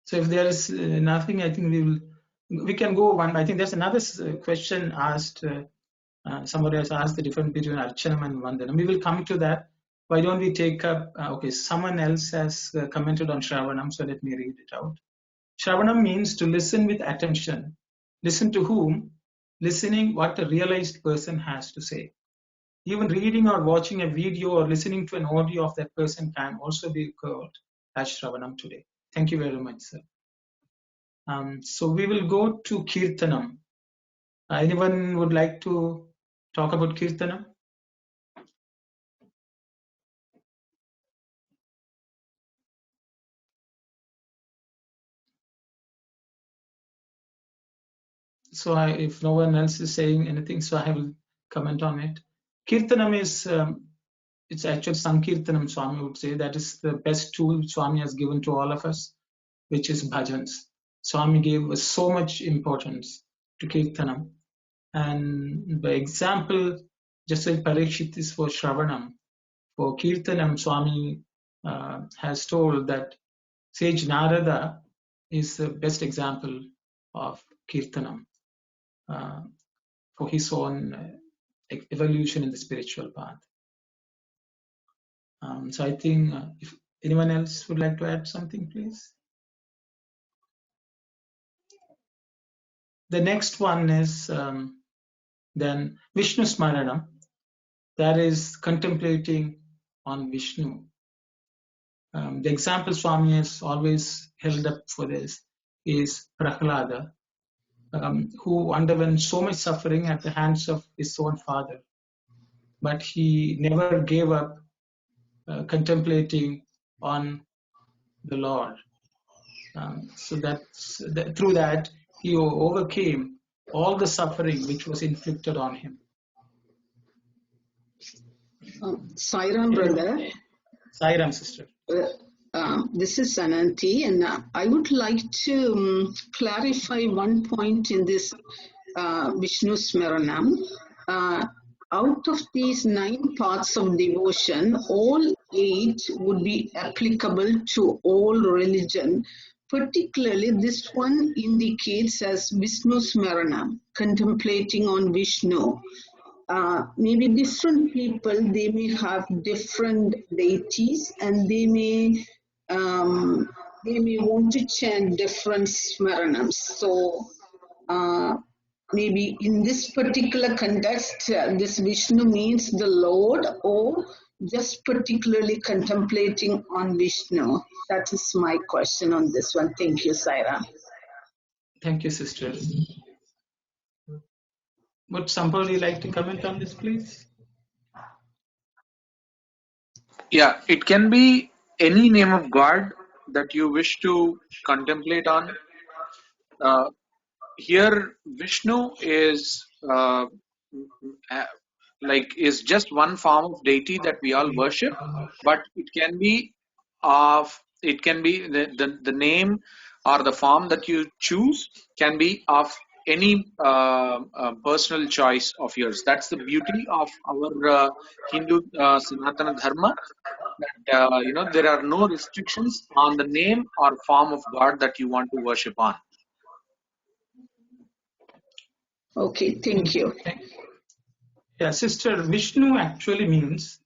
S1: So if there is nothing, I think we can go one. I think there's another question asked. Somebody has asked the difference between Archanam and Vandanam. We will come to that. Why don't we take up? Okay, someone else has commented on Shravanam, so let me read it out. Shravanam means to listen with attention. Listen to whom? Listening what a realized person has to say. Even reading or watching a video or listening to an audio of that person can also be called as Shravanam today. Thank you very much, sir. So we will go to Kirtanam. Anyone would like to talk about Kirtanam? So if no one else is saying anything, so I will comment on it. Kirtanam is, it's actually Sankirtanam, Swami would say. That is the best tool Swami has given to all of us, which is bhajans. Swami gave us so much importance to Kirtanam. And the example, just like Parikshit is for Shravanam, for Kirtanam, Swami has told that sage Narada is the best example of Kirtanam for his own evolution in the spiritual path. So I think if anyone else would like to add something, please. The next one is then Vishnu Smaranam, that is contemplating on Vishnu. The example Swami has always held up for this is Prahlada, who underwent so much suffering at the hands of his own father, but he never gave up contemplating on the Lord. So through that he overcame all the suffering which was inflicted on him.
S10: Sairam, brother.
S1: Sairam, sister.
S10: This is Ananti, and I would like to clarify one point in this Vishnu Smaranam. Out of these 9 paths of devotion, all 8 would be applicable to all religion. Particularly, this one indicates as Vishnu Smaranam, contemplating on Vishnu. Maybe different people, they may have different deities, and they may want to chant different smaranams. So maybe in this particular context, this Vishnu means the Lord, or just particularly contemplating on Vishnu. That is my question on this one. Thank you, Saira.
S1: Thank you, sister. Would somebody like to comment on this, please?
S6: Yeah, it can be any name of God that you wish to contemplate on. Here, Vishnu is is just one form of deity that we all worship, but it can be the name or the form that you choose can be of any personal choice of yours. That's the beauty of our Hindu Sanatana Dharma. That there are no restrictions on the name or form of God that you want to worship on.
S10: Okay, thank you.
S1: Yeah, sister, Vishnu actually means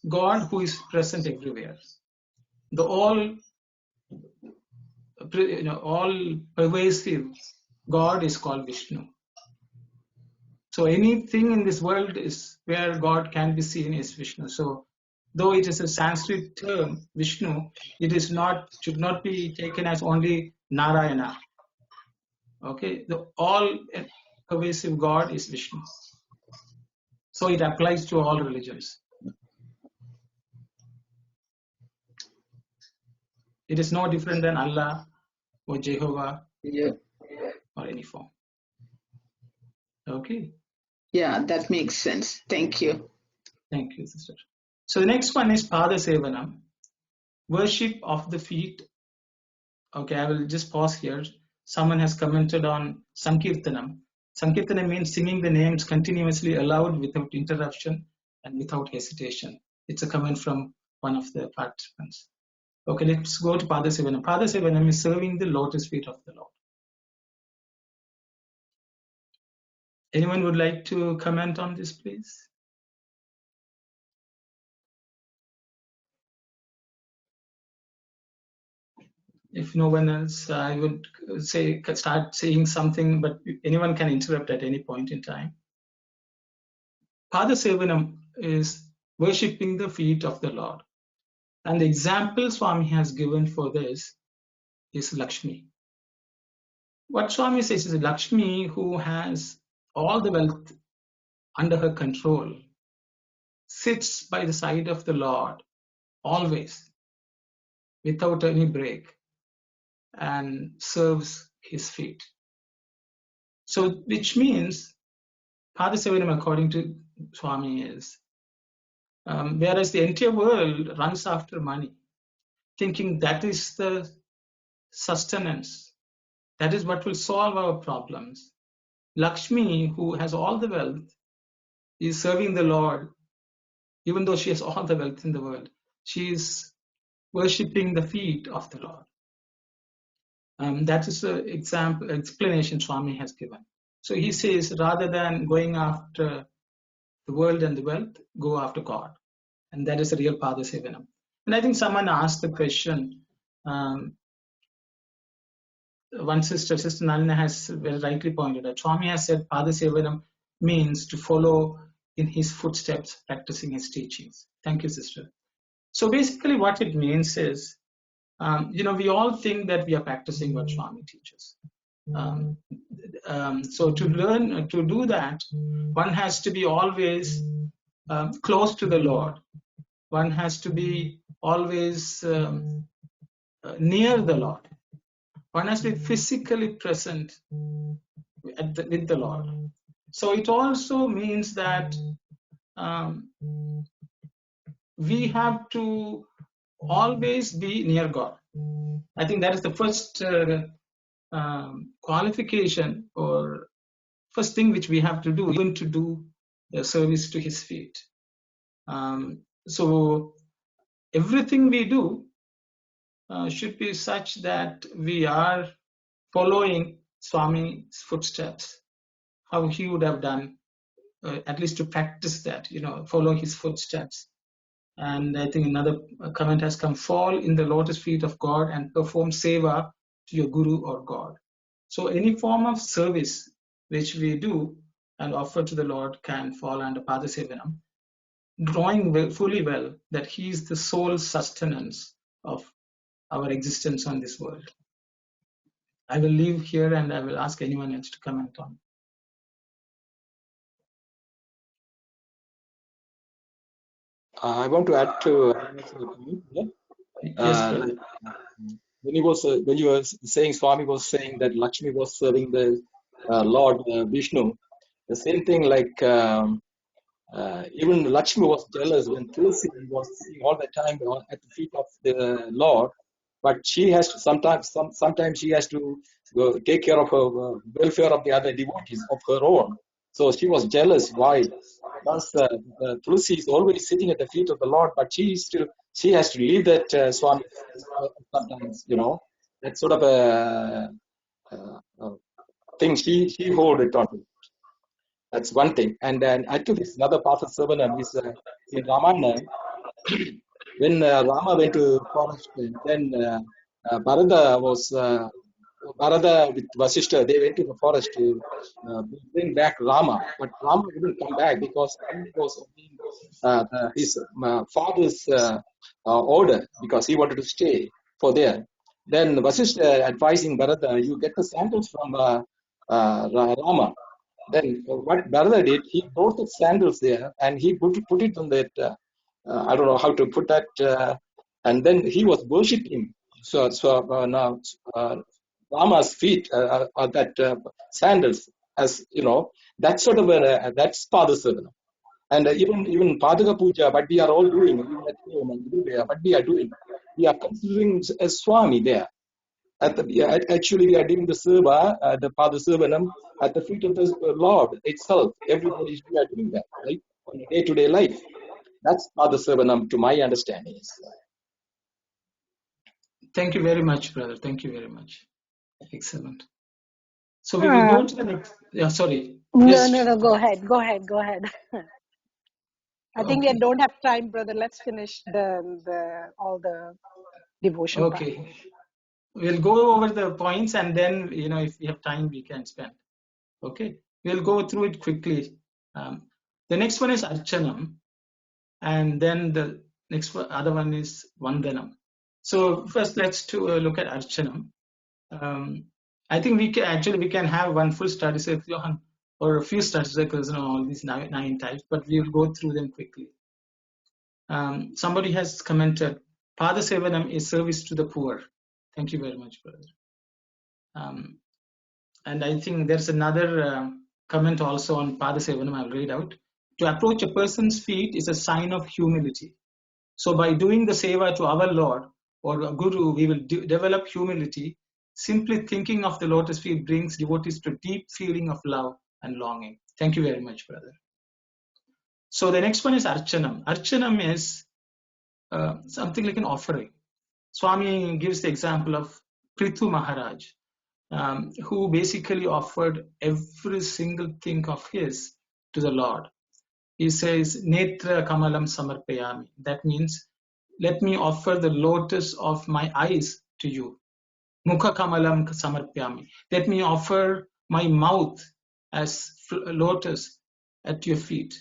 S1: God who is present everywhere. The all pervasive God is called Vishnu. So anything in this world is where God can be seen is Vishnu. So though it is a Sanskrit term, Vishnu, it is should not be taken as only Narayana. Okay, the all pervasive God is Vishnu. So it applies to all religions. It is no different than Allah or Jehovah
S10: Yeah.
S1: or any form. Okay.
S10: Yeah, that makes sense. Thank you.
S1: Thank you, sister. So the next one is Pada Sevanam, worship of the feet. Okay, I will just pause here. Someone has commented on Sankirtanam. Sankirtanam means singing the names continuously aloud without interruption and without hesitation. It's a comment from one of the participants. Okay, let's go to Pada Sevanam. Pada Sevanam is serving the lotus feet of the Lord. Anyone would like to comment on this, please? If no one else, I would say start saying something, but anyone can interrupt at any point in time. Pada Sevanam is worshipping the feet of the Lord. And the example Swami has given for this is Lakshmi. What Swami says is Lakshmi, who has all the wealth under her control, sits by the side of the Lord always, without any break, and serves his feet. So, which means Pada Sevanam, according to Swami, is whereas the entire world runs after money, thinking that is the sustenance, that is what will solve our problems. Lakshmi, who has all the wealth, is serving the Lord, even though she has all the wealth in the world. She is worshipping the feet of the Lord. That is the explanation Swami has given. So he says, rather than going after the world and the wealth, go after God. And that is the real Pada Sevanam. And I think someone asked the question, one sister Nalina has very rightly pointed out, Swami has said Pada Sevanam means to follow in his footsteps, practicing his teachings. Thank you, sister. So basically what it means is, we all think that we are practicing what Swami teaches. So to learn, to do that, one has to be always close to the Lord. One has to be always near the Lord. One has to be physically present with the Lord. So it also means that we have to always be near God. I think that is the first qualification or first thing which we have to do, even to do the service to his feet. So everything we do should be such that we are following Swami's footsteps, how he would have done, at least to practice that, follow his footsteps. And I think another comment has come, fall in the lotus feet of God and perform seva to your guru or God. So any form of service which we do and offer to the Lord can fall under Pada Sevanam, drawing fully well that he is the sole sustenance of our existence on this world. I will leave here and I will ask anyone else to comment on.
S4: I want to add to
S1: Yes, brother.
S4: when you were saying, Swami was saying that Lakshmi was serving the Lord Vishnu. The same thing, like even Lakshmi was jealous when Tulsi was sitting all the time at the feet of the Lord, but she has to sometimes she has to go take care of her welfare of the other devotees of her own. So she was jealous. Why? Because Tulsi is always sitting at the feet of the Lord, but she has to leave that Swami sometimes. That sort of a thing she hold it on. That's one thing. And then I took this another part of Savanam is in Ramayana, when Rama went to forest, then Bharata with Vasishtha, they went to the forest to bring back Rama. But Rama didn't come back because he was obeying his father's order, because he wanted to stay for there. Then Vasishtha advising Bharata, you get the sandals from Rama. Then what Bharata did, he brought the sandals there and he put it on that, I don't know how to put that, and then he was worshipping Now Rama's feet are that sandals, as you know, that's sort of that's Father Savanam. And even Padaka Puja, what we are all doing, even at home and everywhere, what we are doing, we are considering a Swami there. Actually, we are doing the Seva, the Padha Savanam, at the feet of the Lord itself. Everybody, we are doing that, right? On a day-to-day life. That's Padha Savanam, to my understanding.
S1: Thank you very much, brother. Thank you very much. Excellent. So we will go to the next. Yeah, sorry. Yes.
S8: No. Go ahead. I think we
S1: Okay.
S8: don't have time, brother. Let's finish all the devotion part.
S1: Okay. We'll go over the points, and then if we have time, we can spend. Okay. We'll go through it quickly. The next one is Archanam, and then the next other one is Vandanam. So first, let's look at Archanam. I think we can have one full study circle or a few study circles on all these nine types, but we will go through them quickly. Somebody has commented, Pada Sevanam is service to the poor. Thank you very much, brother. And I think there's another comment also on Pada Sevanam I'll read out. To approach a person's feet is a sign of humility. So by doing the seva to our Lord or a Guru, we will develop humility. Simply thinking of the lotus feet brings devotees to deep feeling of love and longing. Thank you very much, brother. So the next one is Archanam. Archanam is something like an offering. Swami gives the example of Prithu Maharaj, who basically offered every single thing of his to the Lord. He says, Netra Kamalam Samarpayami. That means, let me offer the lotus of my eyes to you. Mukha Kamalam Samarpayami. Let me offer my mouth as lotus at your feet.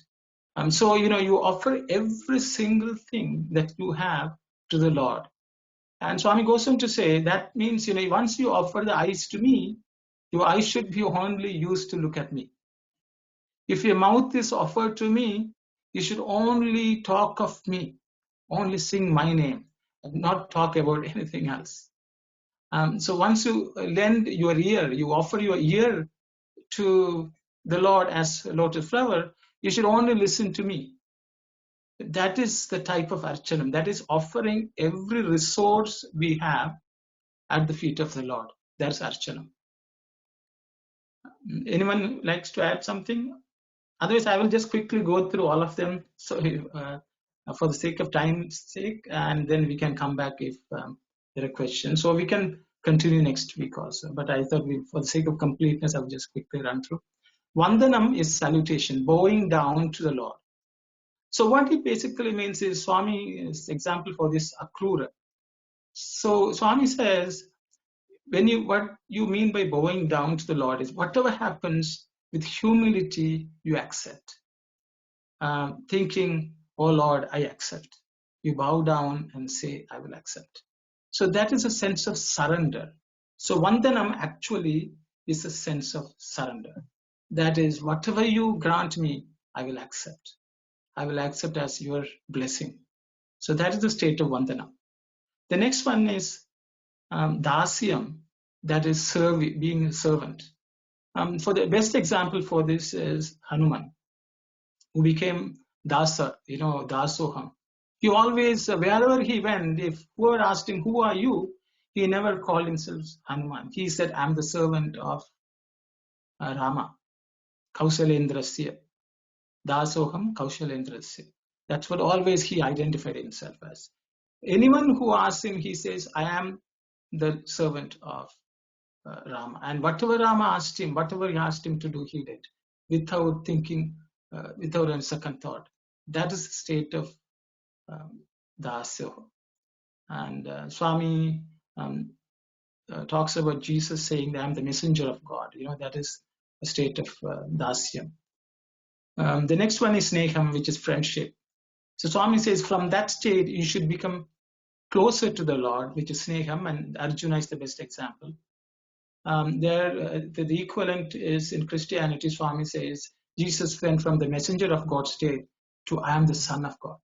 S1: So, you offer every single thing that you have to the Lord. And Swami goes on to say, that means, once you offer the eyes to me, your eyes should be only used to look at me. If your mouth is offered to me, you should only talk of me, only sing my name, and not talk about anything else. So once you lend your ear, you offer your ear to the Lord as a lotus flower, you should only listen to me. That is the type of Archanam. That is offering every resource we have at the feet of the Lord. That's Archanam. Anyone likes to add something? Otherwise, I will just quickly go through all of them. So, for the sake of time's sake, and then we can come back if there are questions. So we can continue next week also. But I thought, for the sake of completeness, I will just quickly run through. Vandanam is salutation, bowing down to the Lord. So what it basically means is, Swami's example for this Akrura. So Swami says, what you mean by bowing down to the Lord is whatever happens with humility, you accept. Thinking, oh Lord, I accept. You bow down and say, I will accept. So that is a sense of surrender. So Vandanam actually is a sense of surrender. That is, whatever you grant me, I will accept. I will accept as your blessing. So that is the state of Vandanam. The next one is Dasyam, that is being a servant. For the best example for this is Hanuman, who became Dasa, Dasoham. He always, wherever he went, if whoever asked him, who are you? He never called himself Hanuman. He said, I'm the servant of Rama, Kausalendrasya. Dasoham Kaushalendrasya. That's what always he identified himself as. Anyone who asks him, he says, I am the servant of Rama. And whatever Rama asked him, whatever he asked him to do, he did, without thinking, without a second thought. That is the state of Dasya. And Swami talks about Jesus saying that I'm the messenger of God. That is a state of Dasya. The next one is Sneham, which is friendship. So Swami says from that state, you should become closer to the Lord, which is Sneham, and Arjuna is the best example. The equivalent is in Christianity, Swami says, Jesus went from the messenger of God state to I am the son of God.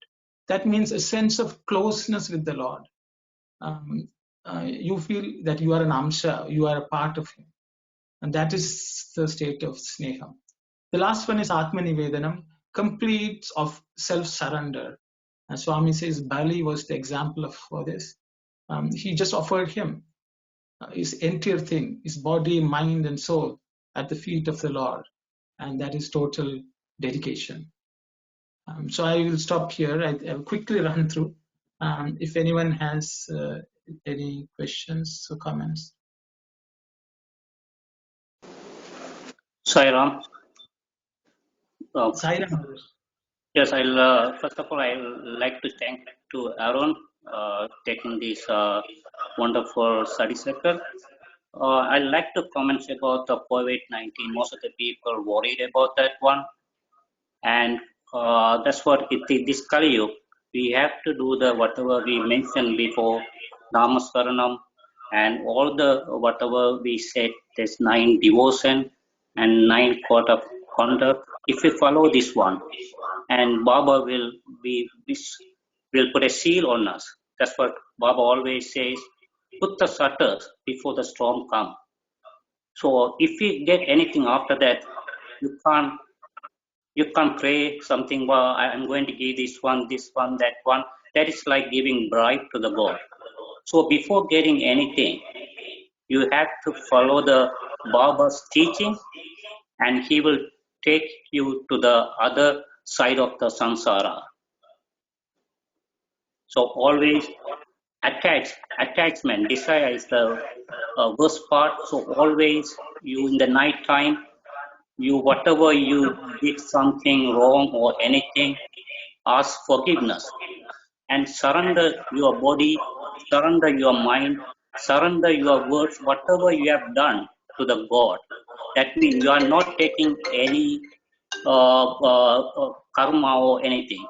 S1: That means a sense of closeness with the Lord. you feel that you are an amsha, you are a part of him. And that is the state of sneham. The last one is Atmanivedanam, complete of self-surrender. As Swami says, Bali was the example for this. He just offered him his entire thing, his body, mind, and soul at the feet of the Lord. And that is total dedication. So I will stop here. I'll quickly run through. If anyone has any questions or comments.
S11: Sai Ram.
S1: Sairam.
S11: Yes, first of all, I'll like to thank to Aaron taking this wonderful study circle. I'd like to comment about the COVID-19. Most of the people worried about that one, and that's what this Kali Yuga, we have to do the whatever we mentioned before, Namaskaranam, and all the whatever we said. There's 9 devotion and 9 code of conduct. If we follow this one, and Baba will put a seal on us. That's what Baba always says. Put the shutters before the storm comes. So if we get anything after that, you can't pray something. Well, I'm going to give this one, that one. That is like giving bribe to the God. So before getting anything, you have to follow the Baba's teaching, and he will take you to the other side of the samsara. So always attachment, desire is the worst part. So always you in the night time, whatever you did something wrong or anything, ask forgiveness and surrender your body, surrender your mind, surrender your words, whatever you have done to the God. That means you are not taking any karma or anything.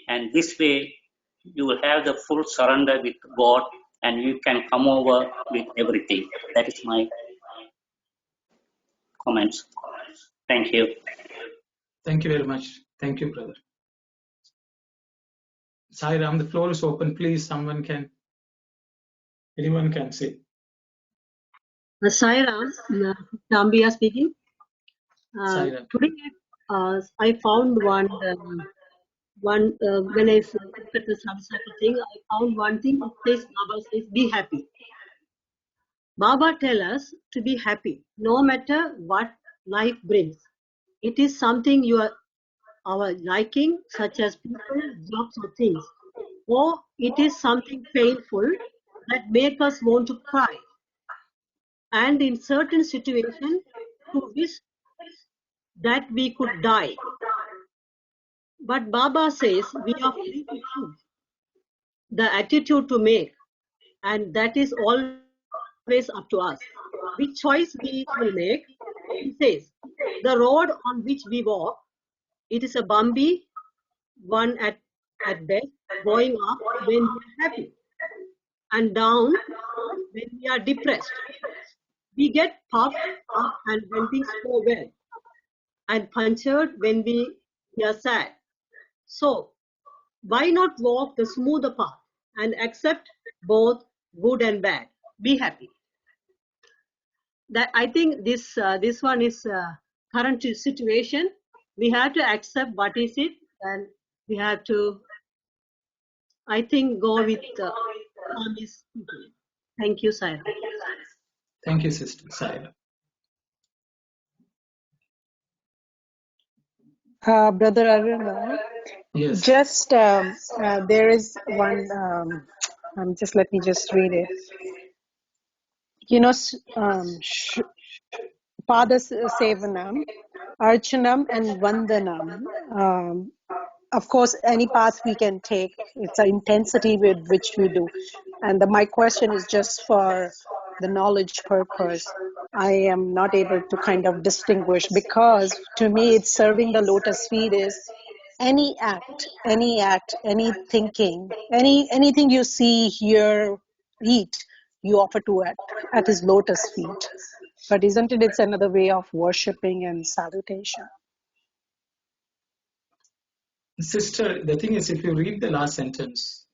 S11: And this way, you will have the full surrender with God, and you can come over with everything. That is my comments. Thank you.
S1: Thank you very much. Thank you, brother. Sairam, the floor is open. Please, anyone can say.
S12: Sairam, Nambia speaking. Today, I found one when I looked at the subcycle thing, I found one thing. It says, Baba says, be happy. Baba tell us to be happy, no matter what life brings. It is something our liking, such as people, jobs, or things, or it is something painful that make us want to cry. And in certain situations, to wish that we could die. But Baba says we are free to choose the attitude to make, and that is always up to us. Which choice we will make? He says, the road on which we walk, it is a bumpy one at best, going up when we are happy, and down when we are depressed. We get puffed up and when things go well, and punctured when we are sad. So why not walk the smoother path and accept both good and bad? Be happy. That I think this one is current situation. We have to accept what is it, and we have to, I think, go with Swami's teaching. Thank you, Saira.
S1: Thank you, Sister Saira.
S8: Brother Arun,
S1: Yes.
S8: just there is one. Let me just read it. You know, Pada Sevanam, Archanam, and Vandanam. Of course, any path we can take, it's an intensity with which we do. And my question is just for the knowledge purpose. I am not able to kind of distinguish, because to me, it's serving the lotus feet is any act, any thinking, anything you see, hear, eat, you offer to at his lotus feet. But isn't it? It's another way of worshipping and salutation.
S1: Sister, the thing is, if you read the last sentence,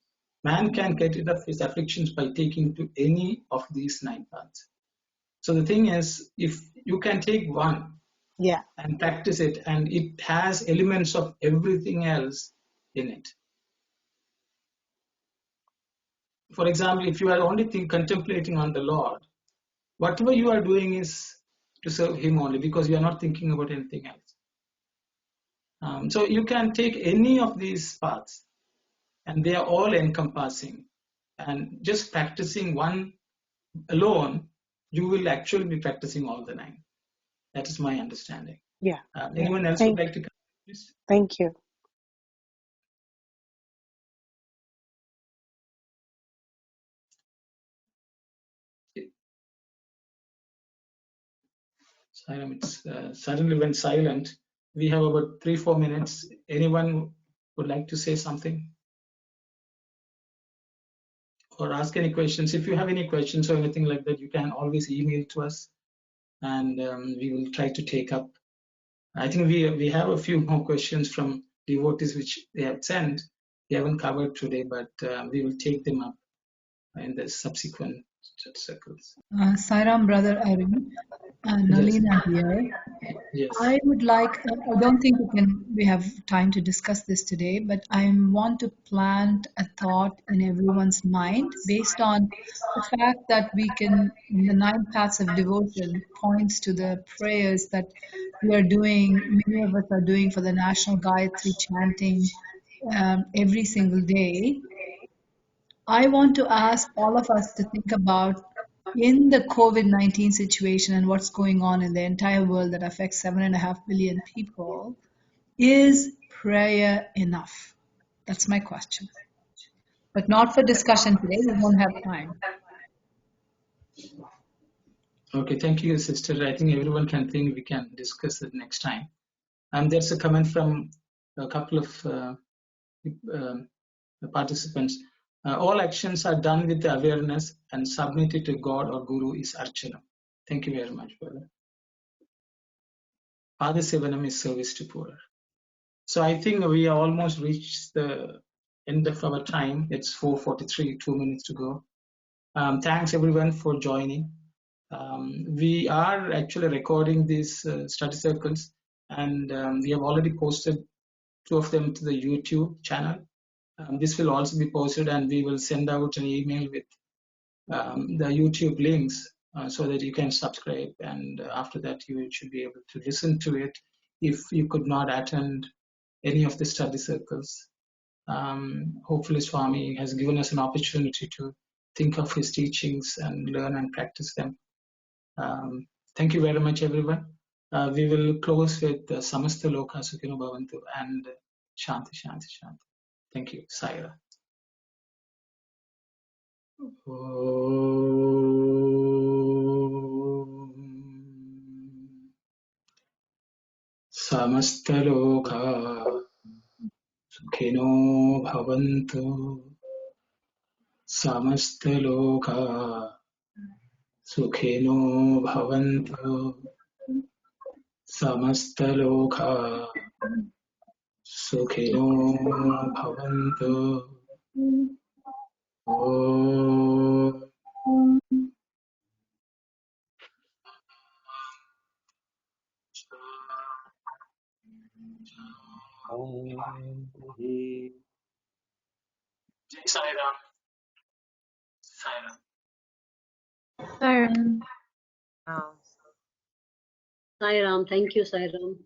S1: Man can get rid of his afflictions by taking to any of these 9 paths. So the thing is, if you can take one and practice it, and it has elements of everything else in it. For example, if you are only contemplating on the Lord, whatever you are doing is to serve Him only, because you are not thinking about anything else. So you can take any of these paths, and they are all encompassing. And just practicing one alone, you will actually be practicing all the 9. That is my understanding.
S8: Yeah.
S1: Anyone else would like to comment, please?
S8: Thank you.
S1: It's suddenly went silent. We have about 3-4 minutes. Anyone would like to say something or ask any questions? If you have any questions or anything like that, you can always email to us, and we will try to take up. I think we have a few more questions from devotees which they have sent. We haven't covered today, but we will take them up in the subsequent circles.
S5: Sairam, Brother Arun,
S1: Yes.
S5: Nalina here.
S1: Yes.
S5: I would like, I don't think we have time to discuss this today, but I want to plant a thought in everyone's mind based on the fact that we can, in the 9 paths of devotion, points to the prayers that we are doing, many of us are doing for the National Gayatri chanting every single day. I want to ask all of us to think about, in the COVID-19 situation and what's going on in the entire world that affects 7.5 billion people, is prayer enough? That's my question. But not for discussion today, we won't have time.
S1: Okay, thank you, sister. I think everyone can think, we can discuss it next time. And there's a comment from a couple of participants. All actions are done with the awareness and submitted to God or Guru is Archana. Thank you very much, brother. Padasevanam is service to poor. So I think we almost reached the end of our time. It's 4:43, 2 minutes to go. Thanks everyone for joining. We are actually recording these study circles, and we have already posted 2 of them to the YouTube channel. This will also be posted, and we will send out an email with the YouTube links so that you can subscribe, and after that you should be able to listen to it if you could not attend any of the study circles. Hopefully Swami has given us an opportunity to think of his teachings and learn and practice them. Thank you very much, everyone. We will close with Samasta Loka Sukhino Bhavantu and Shanti, Shanti, Shanti. Thank you. Saira. Samasta Loka Sukhino Bhavantu. Samasta Loka Sukhino Bhavantu. Samasta Loka Sukhino Bhavantu. Om. Jai Sai Ram. Sai Ram.
S3: Sairam.
S12: Sai Ram, thank you, Sai Ram.